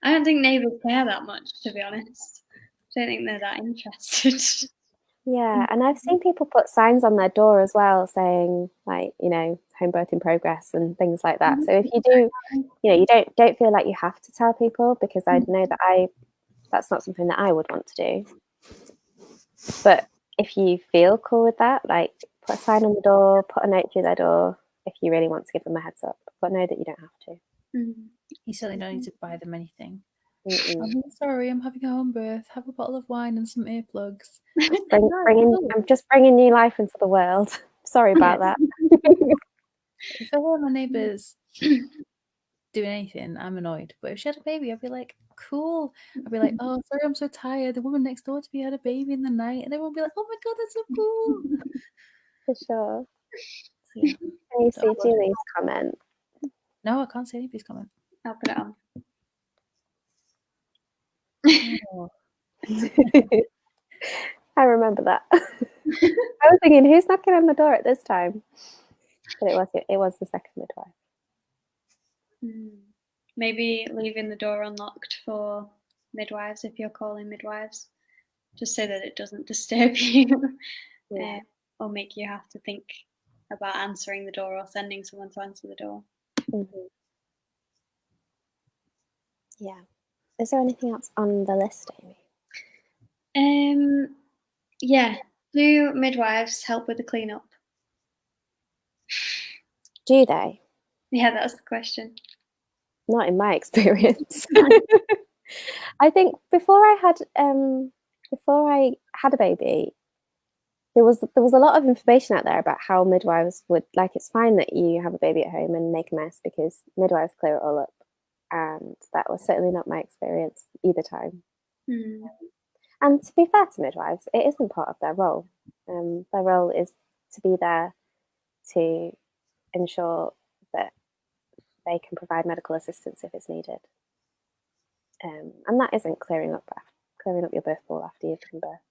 I don't think neighbours care that much, to be honest. I don't think they're that interested. Yeah, and I've seen people put signs on their door as well saying, like, home birth in progress and things like that. So if you do, you don't feel like you have to tell people, because I know that that's not something that I would want to do. But if you feel cool with that, like, put a sign on the door, put a note through their door if you really want to give them a heads up, but know that you don't have to. You certainly don't need to buy them anything. I'm sorry, I'm having a home birth. Have a bottle of wine and some earplugs. I'm just bringing new life into the world. Sorry about that. If I hear my neighbours doing anything, I'm annoyed. But if she had a baby, I'd be like, cool. I'd be like, oh, sorry, I'm so tired. The woman next door to me had a baby in the night. And everyone would be like, oh my God, that's so cool. For sure. So, yeah. Can you see Julie's comment? No, I can't see anybody's comment. I'll put it on. Oh. I remember that. I was thinking, who's knocking on the door at this time? But it was the second midwife. Maybe leaving the door unlocked for midwives if you're calling midwives, just so that it doesn't disturb you. Or make you have to think about answering the door or sending someone to answer the door. Yeah. Is there anything else on the list, Amy? Yeah. Do midwives help with the cleanup? Do they? Yeah, that's the question. Not in my experience. I think before I had a baby, there was a lot of information out there about how midwives would, like, it's fine that you have a baby at home and make a mess because midwives clear it all up, and that was certainly not my experience either time. And to be fair to midwives, it isn't part of their role. Their role is to be there to ensure that they can provide medical assistance if it's needed, and that isn't clearing up your birth pool after you've given birth.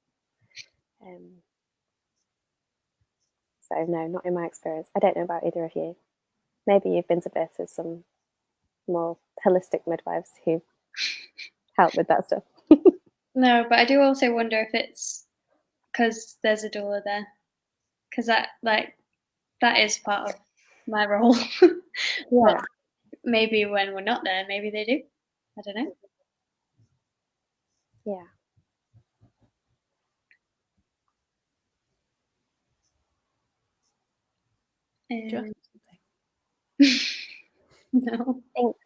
So no, not in my experience. I don't know about either of you. Maybe you've been to births with some more holistic midwives who help with that stuff. No, but I do also wonder if it's because there's a doula there, because that is part of my role. Yeah. Maybe when we're not there, maybe they do. I don't know. Yeah. No. I think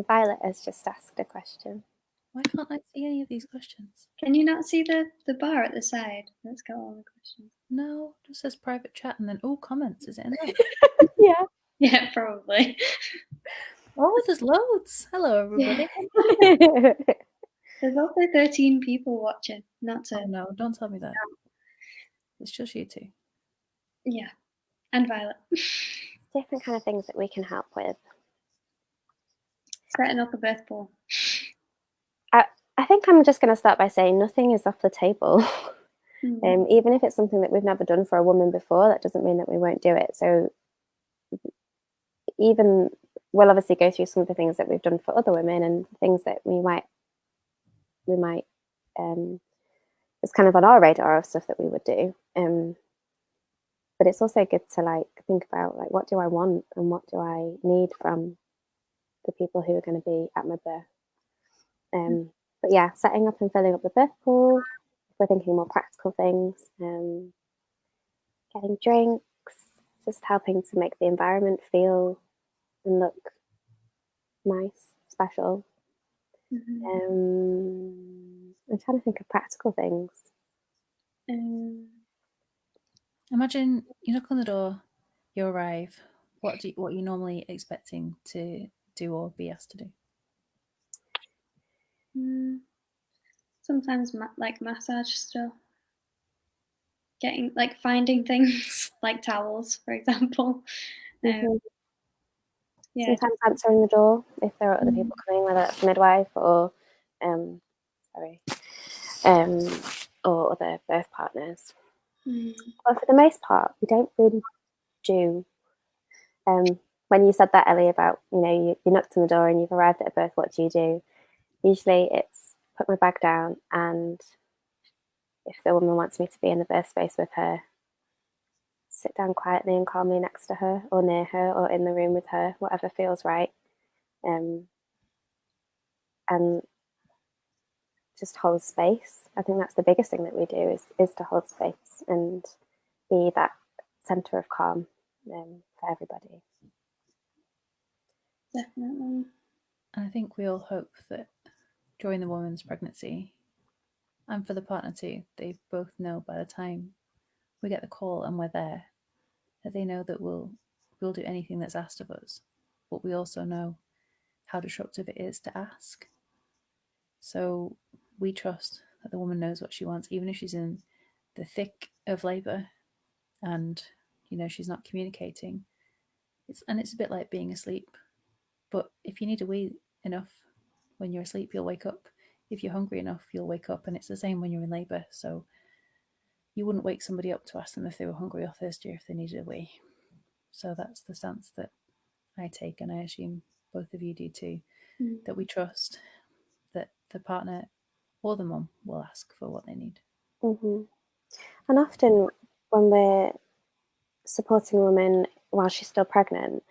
Violet has just asked a question. Why can't I see any of these questions? Can you not see the bar at the side? Let's go all the questions. No, it just says private chat and then comments. Is it in there? Yeah. Yeah, probably. Oh, there's loads. Hello, everybody. There's also 13 people watching. Not to. Oh, no, don't tell me that. It's just you two. Yeah, and Violet. Different kind of things that we can help with. Setting up a birth pool. I think I'm just going to start by saying nothing is off the table. Even if it's something that we've never done for a woman before, that doesn't mean that we won't do it. So even we'll obviously go through some of the things that we've done for other women and things that we might it's kind of on our radar of stuff that we would do. But it's also good to think about what do I want and what do I need from the people who are going to be at my birth. But yeah, setting up and filling up the birth pool. If we're thinking more practical things, getting drinks, just helping to make the environment feel and look nice, special. I'm trying to think of practical things. Imagine you knock on the door, you arrive. What are you normally expecting to do or be asked to do? Sometimes massage stuff. Getting finding things like towels, for example. Yeah. Sometimes answering the door if there are other people coming, whether that's a midwife or or other birth partners. But for the most part, we don't really do. When you said that, Ellie, about you knocked on the door and you've arrived at a birth, what do you do? Usually it's put my bag down, and if the woman wants me to be in the birth space with her, sit down quietly and calmly next to her or near her or in the room with her, whatever feels right, and just hold space. I think that's the biggest thing that we do is to hold space and be that center of calm for everybody. Definitely. And I think we all hope that during the woman's pregnancy, and for the partner too, they both know by the time we get the call and we're there, that they know that we'll do anything that's asked of us, but we also know how disruptive it is to ask. So we trust that the woman knows what she wants, even if she's in the thick of labour and she's not communicating. It's a bit like being asleep. But if you need a wee enough when you're asleep, you'll wake up. If you're hungry enough, you'll wake up. And it's the same when you're in labour. So you wouldn't wake somebody up to ask them if they were hungry or thirsty or if they needed a wee. So that's the stance that I take, and I assume both of you do too, that we trust that the partner or the mum will ask for what they need. And often when we're supporting a woman while she's still pregnant,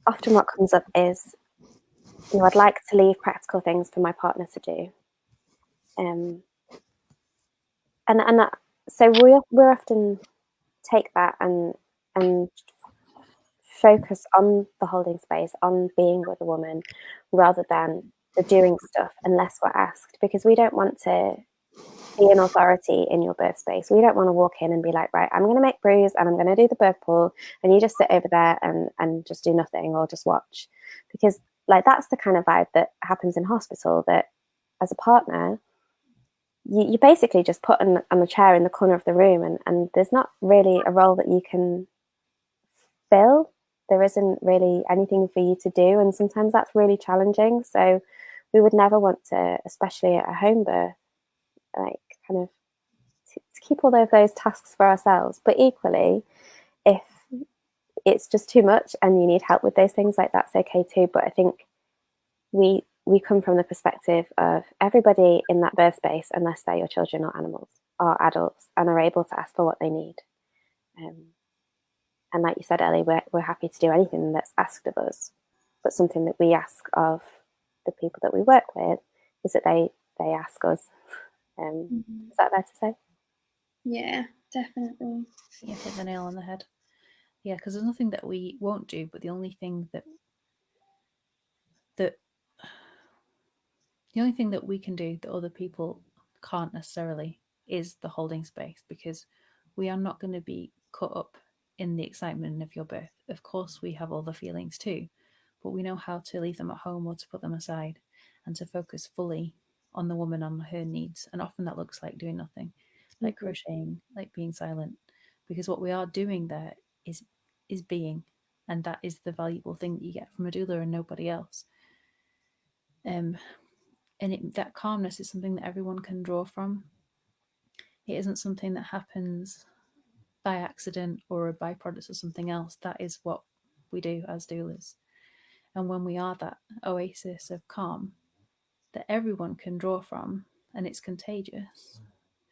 often what comes up is, I'd like to leave practical things for my partner to do. So we're often take that and focus on the holding space, on being with a woman, rather than to doing stuff unless we're asked, because we don't want to be an authority in your birth space. We don't want to walk in and be like, right, I'm going to make brews and I'm going to do the birth pool, and you just sit over there and just do nothing or just watch. Because like that's the kind of vibe that happens in hospital, that as a partner, you basically just put on a chair in the corner of the room, and there's not really a role that you can fill. There isn't really anything for you to do, and sometimes that's really challenging. So we would never want to, especially at a home birth, like kind of to keep all of those tasks for ourselves. But equally, if it's just too much and you need help with those things, like that's okay too. But I think we come from the perspective of everybody in that birth space, unless they're your children or animals or adults, and are able to ask for what they need. And like you said, Ellie, we're happy to do anything that's asked of us. But something that we ask of the people that we work with is that they ask us. Is that fair to say? Yeah, definitely. You hit the nail on the head. Yeah, because there's nothing that we won't do, but the only thing that we can do that other people can't necessarily is the holding space, because we are not going to be caught up in the excitement of your birth. Of course, we have all the feelings too, but we know how to leave them at home or to put them aside and to focus fully on the woman, on her needs. And often that looks like doing nothing, like crocheting, like being silent, because what we are doing there is being, and that is the valuable thing that you get from a doula and nobody else. And that calmness is something that everyone can draw from. It isn't something that happens by accident or a byproduct of something else. That is what we do as doulas. And when we are that oasis of calm that everyone can draw from, and it's contagious,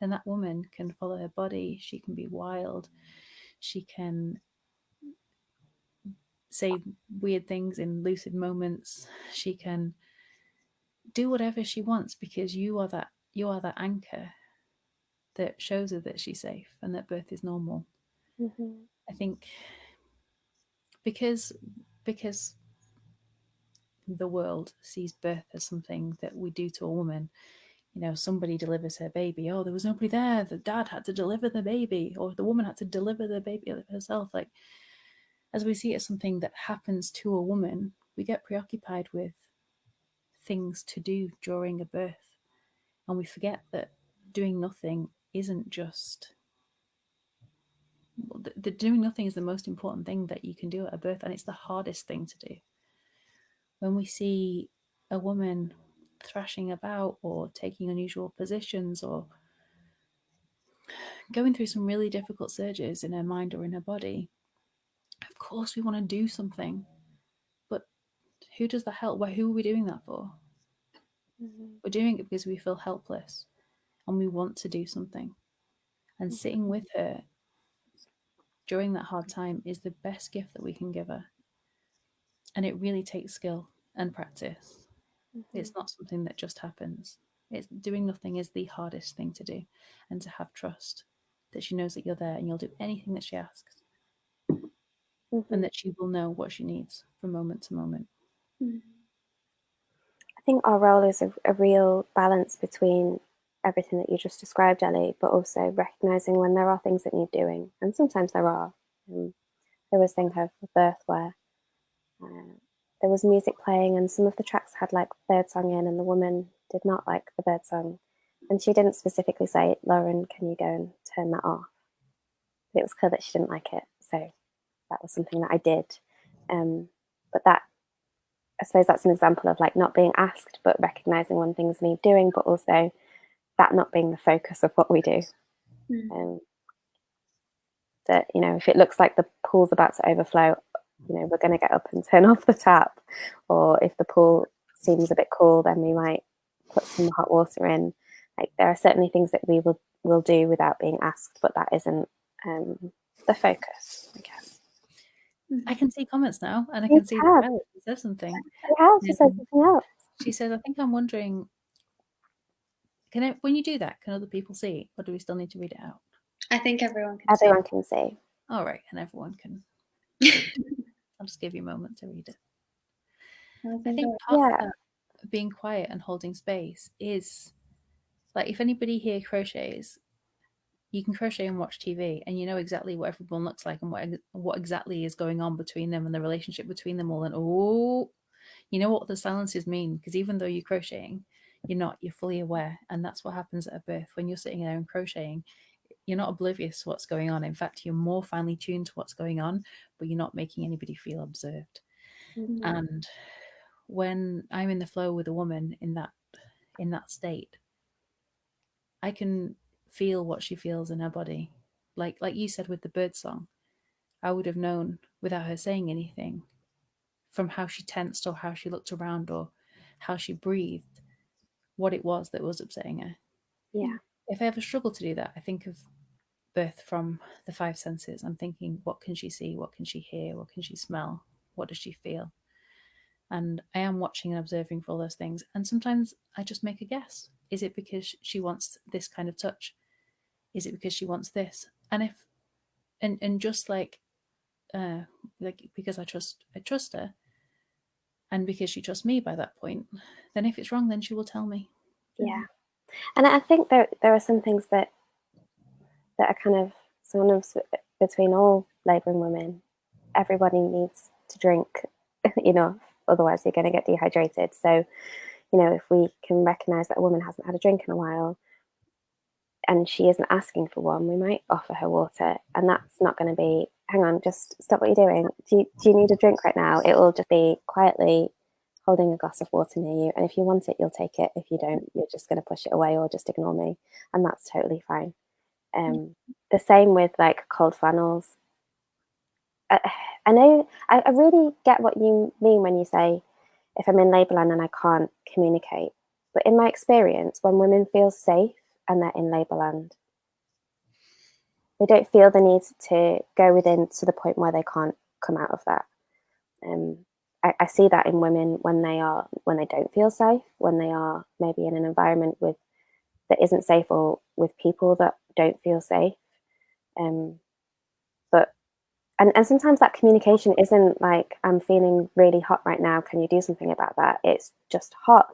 then that woman can follow her body. She can be wild. She can say weird things in lucid moments. She can do whatever she wants, because you are that anchor that shows her that she's safe and that birth is normal. I think because the world sees birth as something that we do to a woman. You know, somebody delivers her baby. Oh, there was nobody there. The dad had to deliver the baby, or the woman had to deliver the baby herself. Like, as we see it as something that happens to a woman, we get preoccupied with things to do during a birth, and we forget that doing nothing isn't just the doing nothing is the most important thing that you can do at a birth, and it's the hardest thing to do. When we see a woman thrashing about or taking unusual positions or going through some really difficult surges in her mind or in her body, of course we want to do something, but who does that help? Who are we doing that for? We're doing it because we feel helpless and we want to do something. And sitting with her during that hard time is the best gift that we can give her. And it really takes skill and practice. It's not something that just happens. It's doing nothing is the hardest thing to do, and to have trust that she knows that you're there and you'll do anything that she asks, and that she will know what she needs from moment to moment. I think our role is a real balance between everything that you just described, Ellie, but also recognizing when there are things that need doing, and sometimes there are. There was thing of a birth where there was music playing and some of the tracks had like birdsong in, and the woman did not like the birdsong, and she didn't specifically say, Lauren, can you go and turn that off? But it was clear that she didn't like it, so that was something that I did. But that, I suppose that's an example of like not being asked, but recognizing when things need doing, but also that not being the focus of what we do. That, you know, if it looks like the pool's about to overflow, you know, we're going to get up and turn off the tap. Or if the pool seems a bit cool, then we might put some hot water in. Like, there are certainly things that we will do without being asked, but that isn't the focus, I guess. I can see comments now, and I can see Violet says something. She said something else. She says, I think I'm wondering, when you do that, can other people see, or do we still need to read it out? I think everyone can see. All right, and everyone can. I'll just give you a moment to read it. I think part of that being quiet and holding space is like, if anybody here crochets, you can crochet and watch TV, and you know exactly what everyone looks like and what exactly is going on between them and the relationship between them all. And you know what the silences mean, because even though you're crocheting, you're fully aware. And that's what happens at a birth. When you're sitting there and crocheting, you're not oblivious to what's going on. In fact, you're more finely tuned to what's going on, but you're not making anybody feel observed. Mm. And when I'm in the flow with a woman in that state, I can feel what she feels in her body. Like you said with the bird song, I would have known without her saying anything, from how she tensed or how she looked around or how she breathed, what it was that was upsetting her. Yeah. If I ever struggle to do that, I think of birth from the five senses. I'm thinking, what can she see? What can she hear? What can she smell? What does she feel? And I am watching and observing for all those things. And sometimes I just make a guess. Is it because she wants this kind of touch? Is it because she wants this? And if and just like because I trust her, and because she trusts me by that point, then if it's wrong, then she will tell me. Yeah. And I think there are some things that are kind of synonymous between all labouring women. Everybody needs to drink, otherwise you're going to get dehydrated. So, if we can recognise that a woman hasn't had a drink in a while and she isn't asking for one, we might offer her water. And that's not going to be, hang on, just stop what you're doing. Do you need a drink right now? It will just be quietly holding a glass of water near you. And if you want it, you'll take it. If you don't, you're just going to push it away or just ignore me. And that's totally fine. The same with like cold flannels. I know, I really get what you mean when you say, if I'm in labour land and I can't communicate. But in my experience, when women feel safe and they're in labour land, they don't feel the need to go within to the point where they can't come out of that. I see that in women when they don't feel safe, when they are maybe in an environment that isn't safe, or with people that don't feel safe. But sometimes that communication isn't like, I'm feeling really hot right now, can you do something about that? It's just hot,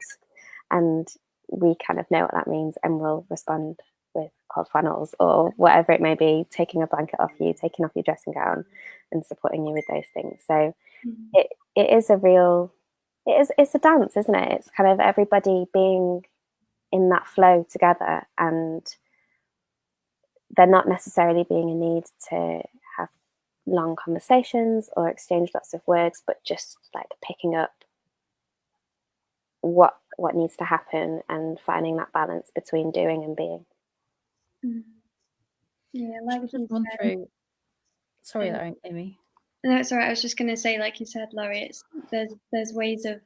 and we kind of know what that means, and we'll respond with cold flannels or whatever it may be, taking a blanket off you, taking off your dressing gown and supporting you with those things. So it is it's a dance, isn't it? It's kind of everybody being in that flow together, and there not necessarily being a need to have long conversations or exchange lots of words, but just like picking up what needs to happen and finding that balance between doing and being. Yeah, like you just run through. Sorry, Amy. No, it's all right. I was just going to say, like you said, Laurie, there's ways of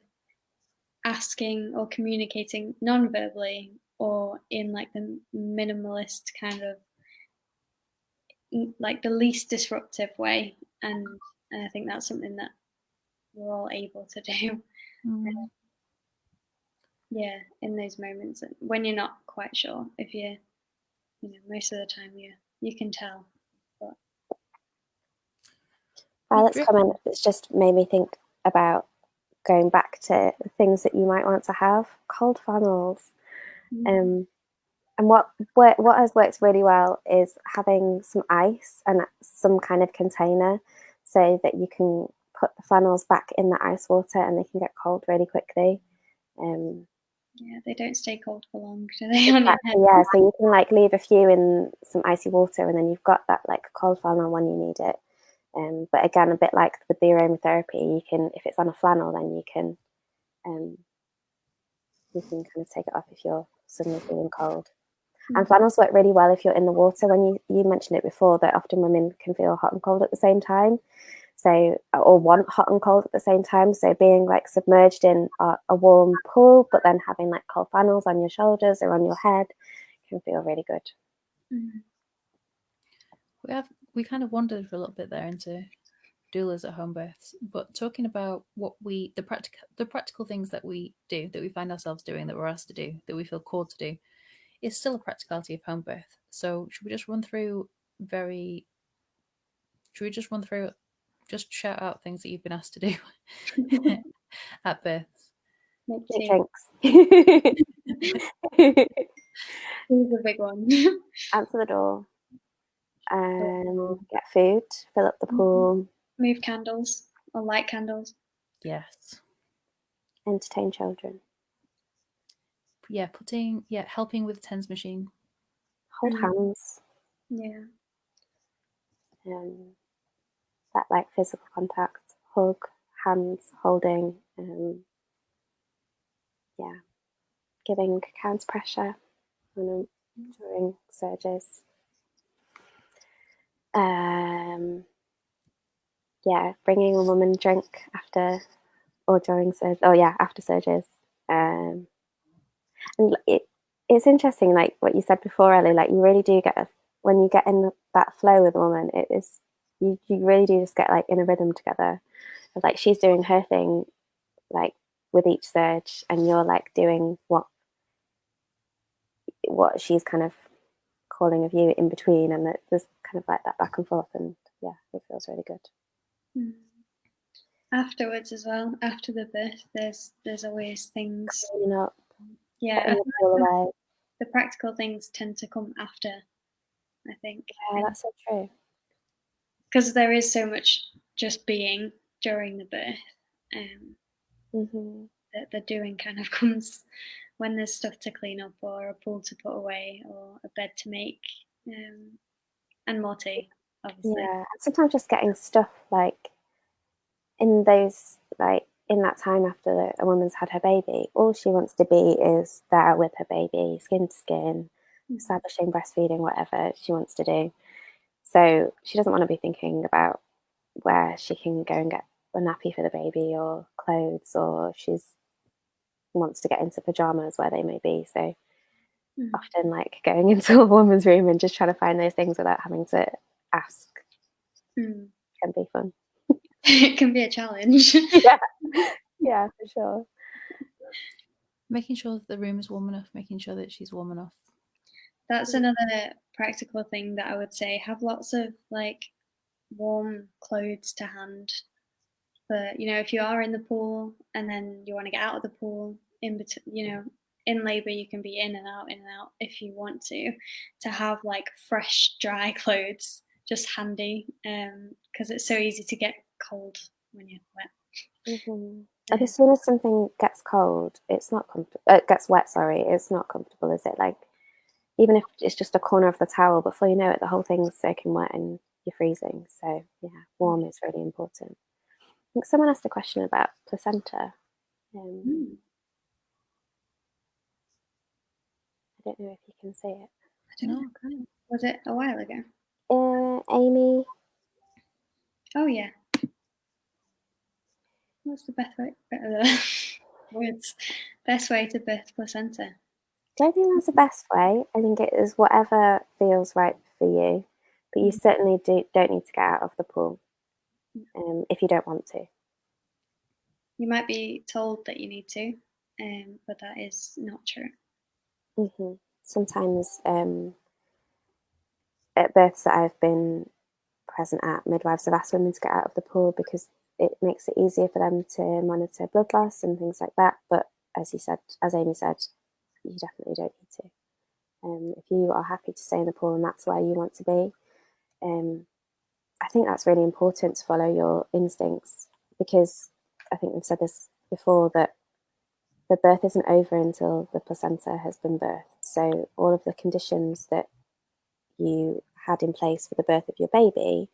asking or communicating non-verbally, or in like the minimalist kind of, like the least disruptive way, and I think that's something that we're all able to do. Yeah, in those moments when you're not quite sure, if most of the time you can tell. But Violet's comment, it's just made me think about going back to things that you might want to have. Cold flannels. And what has worked really well is having some ice and some kind of container, so that you can put the flannels back in the ice water and they can get cold really quickly. Yeah, they don't stay cold for long, do they? Exactly, yeah, so you can like leave a few in some icy water, and then you've got that like cold flannel when you need it. But again, a bit like with the aromatherapy, you can, if it's on a flannel, then you can kind of take it off if you're suddenly feeling cold. And flannels work really well if you're in the water. When you mentioned it before, that often women can feel hot and cold at the same time, or want hot and cold at the same time. So being like submerged in a warm pool, but then having like cold flannels on your shoulders or on your head can feel really good. We kind of wandered for a little bit there into doulas at home births, but talking about the practical things that we do, that we find ourselves doing, that we're asked to do, that we feel called to do, is still a practicality of home birth. So should we just just shout out things that you've been asked to do at births? Make Make tea. drinks. Here's a big one. Answer the door. Get food. Fill up the pool. Move candles or light candles. Yes. Entertain children. Yeah, helping with the TENS machine. Hold hands. Yeah. That like physical contact. Hug. Hands. Holding. Giving counter pressure during surges. Bringing a woman drink after or during surge. Oh yeah, after surges. And it's interesting, like what you said before, Ellie. Like you really do get when you get in that flow with a woman. It is you really do just get like in a rhythm together. Like she's doing her thing, like with each surge, and you're like doing what she's kind of calling of you in between, and there's kind of like that back and forth, and yeah, it feels really good. Afterwards as well, after the birth, there's always things. Cleaning up, yeah, away. The practical things tend to come after, I think. Yeah, that's so true. Because there is so much just being during the birth. That the doing kind of comes when there's stuff to clean up or a pool to put away or a bed to make, and more tea, obviously. Yeah, and sometimes just getting stuff like in those, like in that time after a woman's had her baby, all she wants to be is there with her baby, skin to skin, establishing breastfeeding, whatever she wants to do. So she doesn't want to be thinking about where she can go and get a nappy for the baby or clothes, or she's wants to get into pajamas where they may be. So often like going into a woman's room and just trying to find those things without having to ask can be fun. It can be a challenge. Yeah, for sure. Making sure that the room is warm enough, making sure that she's warm enough. That's another practical thing that I would say. Have lots of like warm clothes to hand for, if you are in the pool and then you want to get out of the pool in between, in labor you can be in and out if you want to have like fresh dry clothes just handy, because it's so easy to get cold when you're wet. And as soon as something gets cold, it's not comfortable. It gets wet, sorry, it's not comfortable, is it? Like even if it's just a corner of the towel, before you know it, the whole thing's soaking wet and you're freezing. So yeah, warm is really important. I think someone asked a question about placenta. I don't know if you can see it. I don't know. Okay. Was it a while ago? Amy. Oh yeah. What's the best way to birth placenta? I don't think there's a best way. I think it is whatever feels right for you, but you certainly don't need to get out of the pool if you don't want to. You might be told that you need to, but that is not true. Sometimes at births that I've been present at, midwives have asked women to get out of the pool because it makes it easier for them to monitor blood loss and things like that. But as Amy said, you definitely don't need to. If you are happy to stay in the pool and that's where you want to be, I think that's really important to follow your instincts, because I think we've said this before, that the birth isn't over until the placenta has been birthed. So all of the conditions that you had in place for the birth of your baby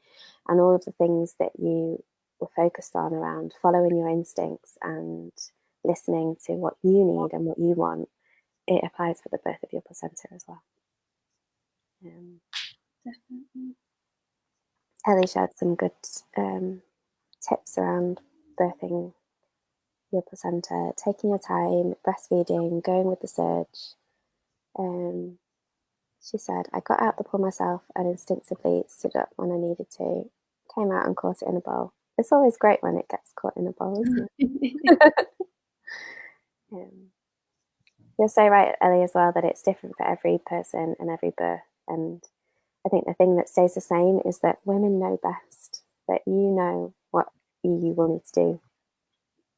and all of the things that you were focused on around following your instincts and listening to what you need and what you want, it applies for the birth of your placenta as well. Definitely. Ellie shared some good tips around birthing your placenta, taking your time, breastfeeding, going with the surge. She said, I got out the pool myself and instinctively stood up when I needed to, came out and caught it in a bowl. It's always great when it gets caught in a bowl, isn't it? You're so right, Ellie, as well, that it's different for every person and every birth. And I think the thing that stays the same is that women know best, that you know what you will need to do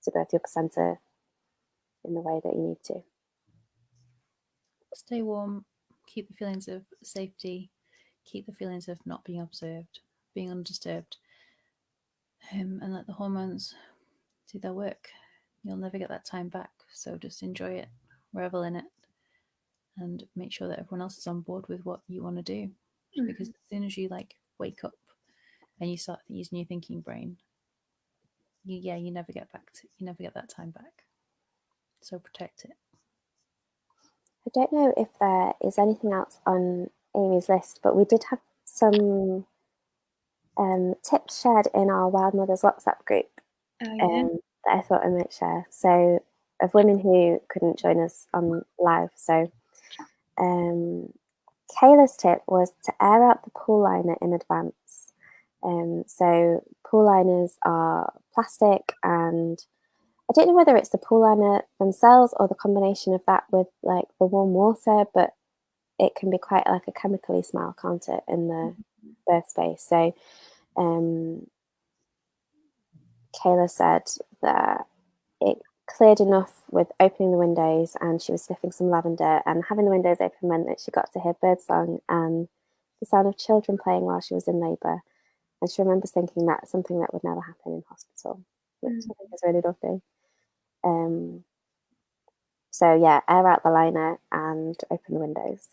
to birth your placenta in the way that you need to. Stay warm, keep the feelings of safety, keep the feelings of not being observed, being undisturbed, and let the hormones do their work. You'll never get that time back, so just enjoy it, revel in it, and make sure that everyone else is on board with what you want to do. Because as soon as you wake up and you start using your thinking brain, you never get that time back. So protect it. I don't know if there is anything else on Amy's list, but we did have some tips shared in our Wild Mothers WhatsApp group that I thought I might share. So, of women who couldn't join us on live. So, Kayla's tip was to air out the pool liner in advance. So, pool liners are plastic, and I don't know whether it's the pool liner themselves or the combination of that with the warm water, but it can be quite a chemically smell, can't it, in the birth space? So Kayla said that it cleared enough with opening the windows, and she was sniffing some lavender, and having the windows open meant that she got to hear birdsong and the sound of children playing while she was in labour. And she remembers thinking that's something that would never happen in hospital, which I think is really lovely. So yeah, air out the liner and open the windows.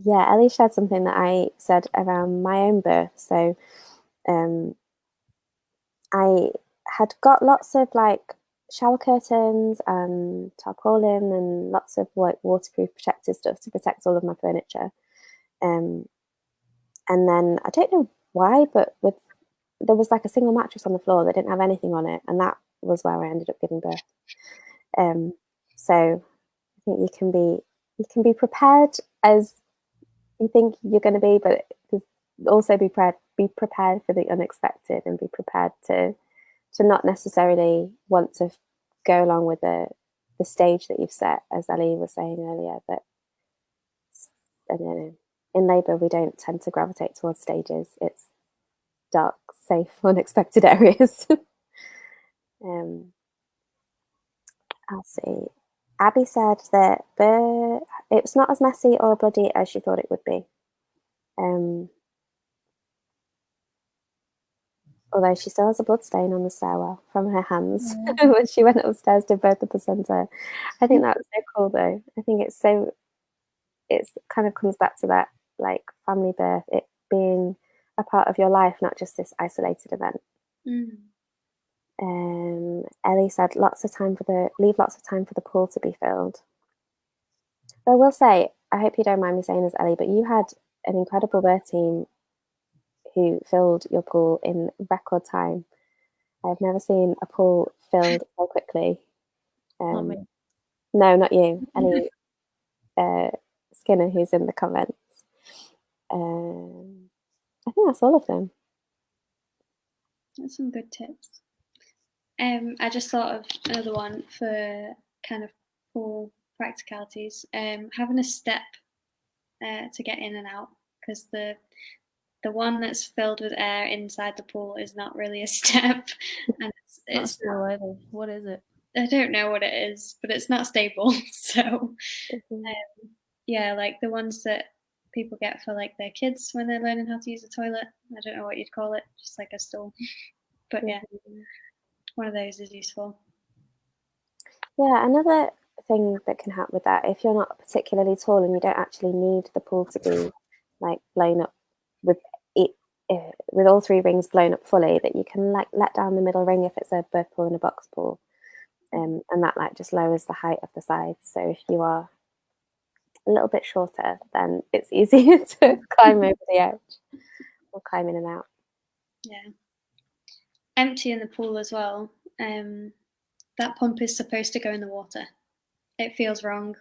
Yeah, Ellie shared something that I said around my own birth. So I had got lots of shower curtains and tarpaulin and lots of waterproof protective stuff to protect all of my furniture. And then I don't know why, but there was a single mattress on the floor that didn't have anything on it, and that was where I ended up giving birth. So I think you can be prepared as you think you're going to be, but also be prepared for the unexpected, and be prepared to not necessarily want to go along with the stage that you've set, as Ellie was saying earlier. That I don't know, in labour we don't tend to gravitate towards stages. It's dark, safe, unexpected areas. I'll see. Abby said that it was not as messy or bloody as she thought it would be. Although she still has a blood stain on the stairwell from her hands when she went upstairs to birth the placenta. I think that's so cool, though. I think it's kind of comes back to that family birth, it being a part of your life, not just this isolated event. Ellie said leave lots of time for the pool to be filled. But I will say, I hope you don't mind me saying this, Ellie, but you had an incredible birth team who filled your pool in record time. I've never seen a pool filled so quickly. Not me. No, not you. Ellie Skinner, who's in the comments. I think that's all of them. That's some good tips. I just thought of another one for kind of pool practicalities. Having a step to get in and out, because the one that's filled with air inside the pool is not really a step, and it's not either. What is it? I don't know what it is, but it's not stable. So yeah, the ones that people get for their kids when they're learning how to use a toilet. I don't know what you'd call it, just like a stool. But yeah, one of those is useful. Yeah, another thing that can help with that, if you're not particularly tall and you don't actually need the pool to be blown up with all three rings blown up fully, that you can let down the middle ring if it's a birth pool and a box pool, and that just lowers the height of the sides. So if you are a little bit shorter, then it's easier to climb over the edge or climb in and out. Yeah, empty in the pool as well. That pump is supposed to go in the water. It feels wrong,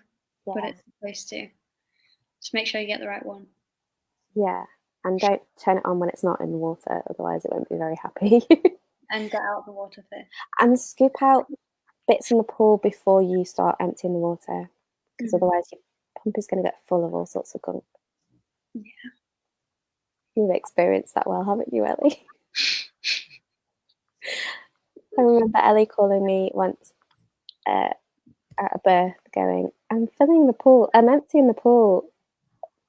but it's supposed to. Just make sure you get the right one. Yeah, and don't turn it on when it's not in the water, otherwise it won't be very happy. And get out the water first. And scoop out bits in the pool before you start emptying the water, because otherwise your pump is going to get full of all sorts of gunk. Yeah. You've experienced that well, haven't you, Ellie? I remember Ellie calling me once at a birth going, I'm filling the pool, I'm emptying the pool,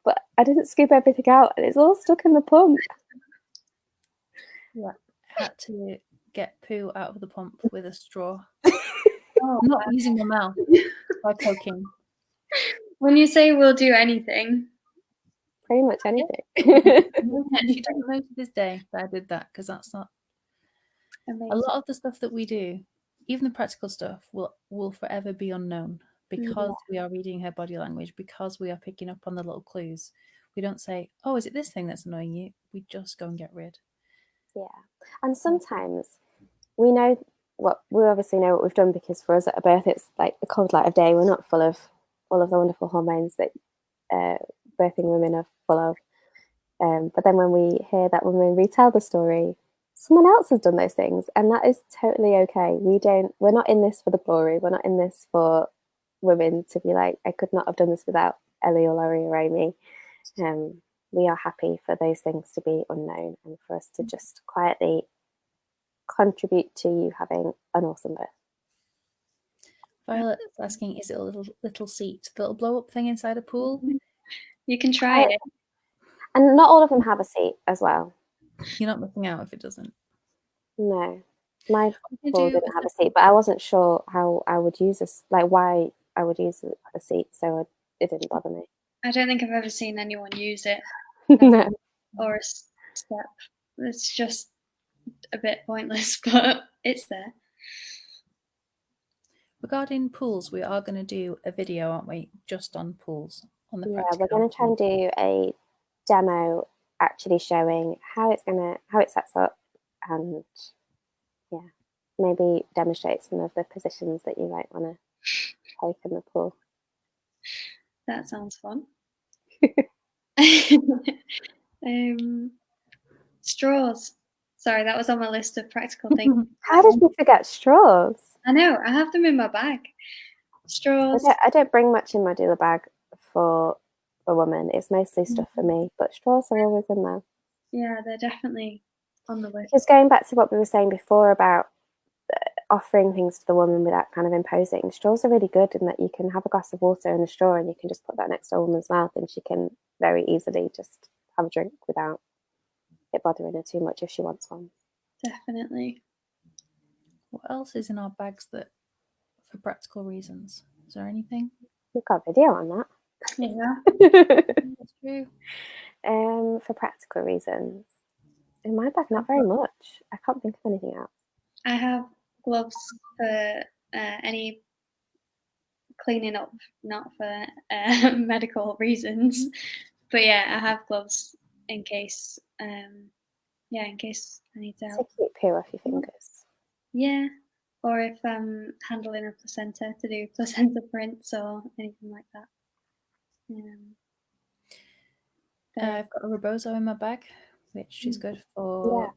but I didn't scoop everything out and it's all stuck in the pump. Yeah, I had to get poo out of the pump with a straw. Oh, Not using my mouth, by poking. when you say we'll do anything, Pretty much anything. She doesn't know to this day that I did that, because that's not amazing. a lot of the stuff that we do, even the practical stuff, will forever be unknown because we are reading her body language, because we are picking up on the little clues. We don't say, oh, is it this thing that's annoying you? We just go and get rid. Yeah. And sometimes we know we obviously know what we've done, because for us at a birth it's like the cold light of day. We're not full of all of the wonderful hormones that birthing women are full of. But then when we hear that woman retell the story, someone else has done those things, and that is totally okay. We're not in this for the glory. We're not in this for women to be like, I could not have done this without Ellie or Laurie or Amy. We are happy for those things to be unknown and for us to just quietly contribute to you having an awesome birth. Violet's asking, is it a little seat, the little blow up thing inside a pool? You can try it. And not all of them have a seat as well. You're not missing out if it doesn't. No, my pool didn't have a seat, but I wasn't sure how I would use this, like why I would use a seat, so it didn't bother me. I don't think I've ever seen anyone use it. No. Or a step. It's just a bit pointless, but it's there. Regarding pools, we are going to do a video, aren't we, just on pools? On the we're going to try and do a demo actually showing how it sets up, and maybe demonstrate some of the positions that you might want to take in the pool. That sounds fun. Straws. Sorry, that was on my list of practical things. How did you forget straws? I know, I have them in my bag. Straws. I don't bring much in my doula bag for women. It's mostly stuff for me, but straws are always in there. Yeah, they're definitely on the list. Just going back to what we were saying before about offering things to the woman without kind of imposing, straws are really good in that you can have a glass of water in a straw and you can just put that next to a woman's mouth and she can very easily just have a drink without it bothering her too much if she wants one. Definitely. What else is in our bags that for practical reasons? Is there anything? We've got a video on that. Yeah. That's true. For practical reasons. In my bag, not very much. I can't think of anything else. I have gloves for any cleaning up, not for medical reasons. But yeah, I have gloves in case, in case I need to help. To keep poo off your fingers. Yeah, or if I'm handling a placenta, to do placenta prints or anything like that. I've got a rebozo in my bag, which is good for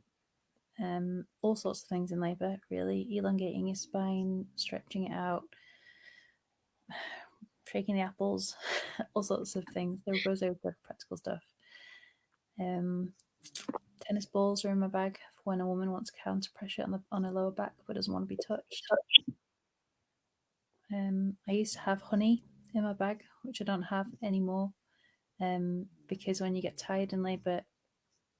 all sorts of things in labour, really. Elongating your spine, stretching it out, shaking the apples, all sorts of things. The rebozo is good for practical stuff. Tennis balls are in my bag for when a woman wants counter pressure on her lower back but doesn't want to be touched. I used to have honey in my bag, which I don't have anymore, because when you get tired in labour,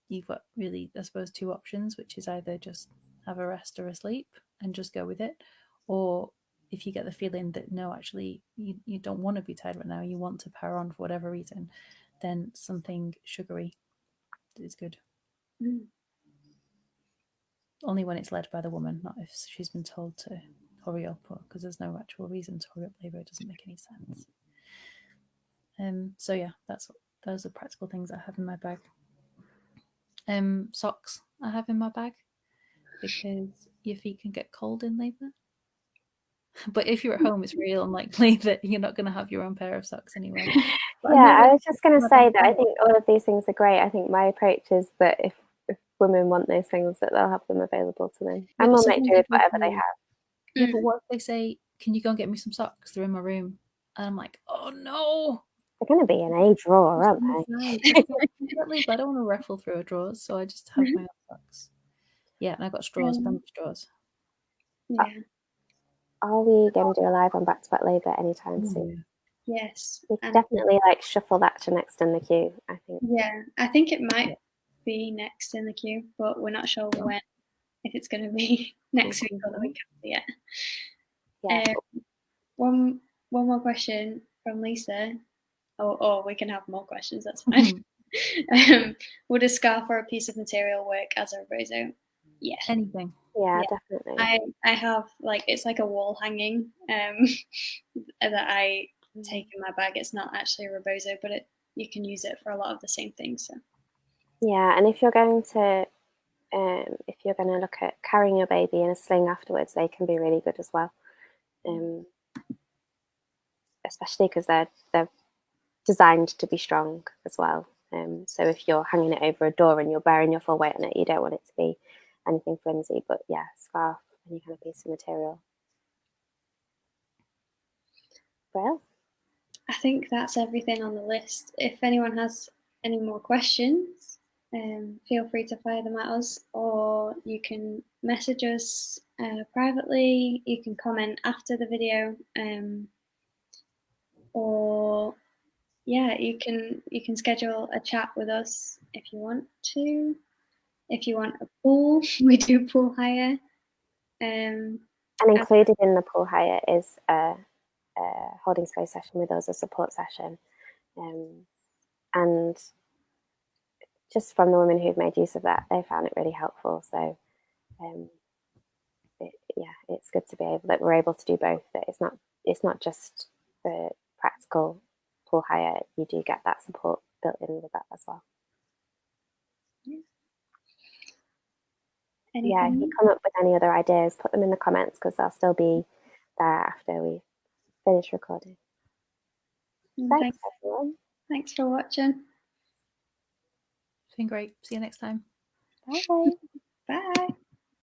you've got really, I suppose, two options, which is either just have a rest or a sleep and just go with it, or if you get the feeling that no, actually you don't want to be tired right now, you want to power on for whatever reason, then something sugary is good. Only when it's led by the woman, not if she's been told to hurry up, or because there's no actual reason to hurry up labour. It doesn't make any sense. So yeah, those are practical things I have in my bag. Socks I have in my bag because your feet can get cold in labour. But if you're at home, it's real unlikely that you're not going to have your own pair of socks anyway. But I was just going to say that I think all of these things are great. I think my approach is that if women want those things, that they'll have them available to them. And we'll make do with whatever they have. Yeah, but what if they say, can you go and get me some socks? They're in my room. And I'm like, oh no. They're going to be in a drawer, aren't they? I don't want to ruffle through a drawers, so I just have my own socks. Yeah, and I've got straws, plenty of straws. Yeah. Are we going to do a live on Back to Back Labour anytime soon? Yes. We could definitely like shuffle that to next in the queue, I think. Yeah, I think it might be next in the queue, but we're not sure when, if it's going to be next week or the week after yet. Yeah. One more question from Lisa. Or we can have more questions, that's fine. Would a scarf or a piece of material work as a rebozo? Yes. Anything. Yeah, definitely. I have like, it's like a wall hanging that I take in my bag. It's not actually a rebozo, but you can use it for a lot of the same things. So. Yeah, and if you're going to look at carrying your baby in a sling afterwards, they can be really good as well. Especially because they're designed to be strong as well. So if you're hanging it over a door and you're bearing your full weight on it, you don't want it to be anything flimsy. But yeah, scarf, any kind of piece of material. Well, I think that's everything on the list. If anyone has any more questions, feel free to fire them at us, or you can message us privately. You can comment after the video, or yeah, you can schedule a chat with us if you want to. If you want a pool, we do pool hire. And included in the pool hire is a holding space session with us, a support session, and just from the women who've made use of that, they found it really helpful. So it's good to be able that we're able to do both. That it's not just the practical pool hire. You do get that support built in with that as well. Yeah, if you come up with any other ideas, put them in the comments because they'll still be there after we finish recording. Thanks everyone. Thanks for watching. It's been great. See you next time. Bye.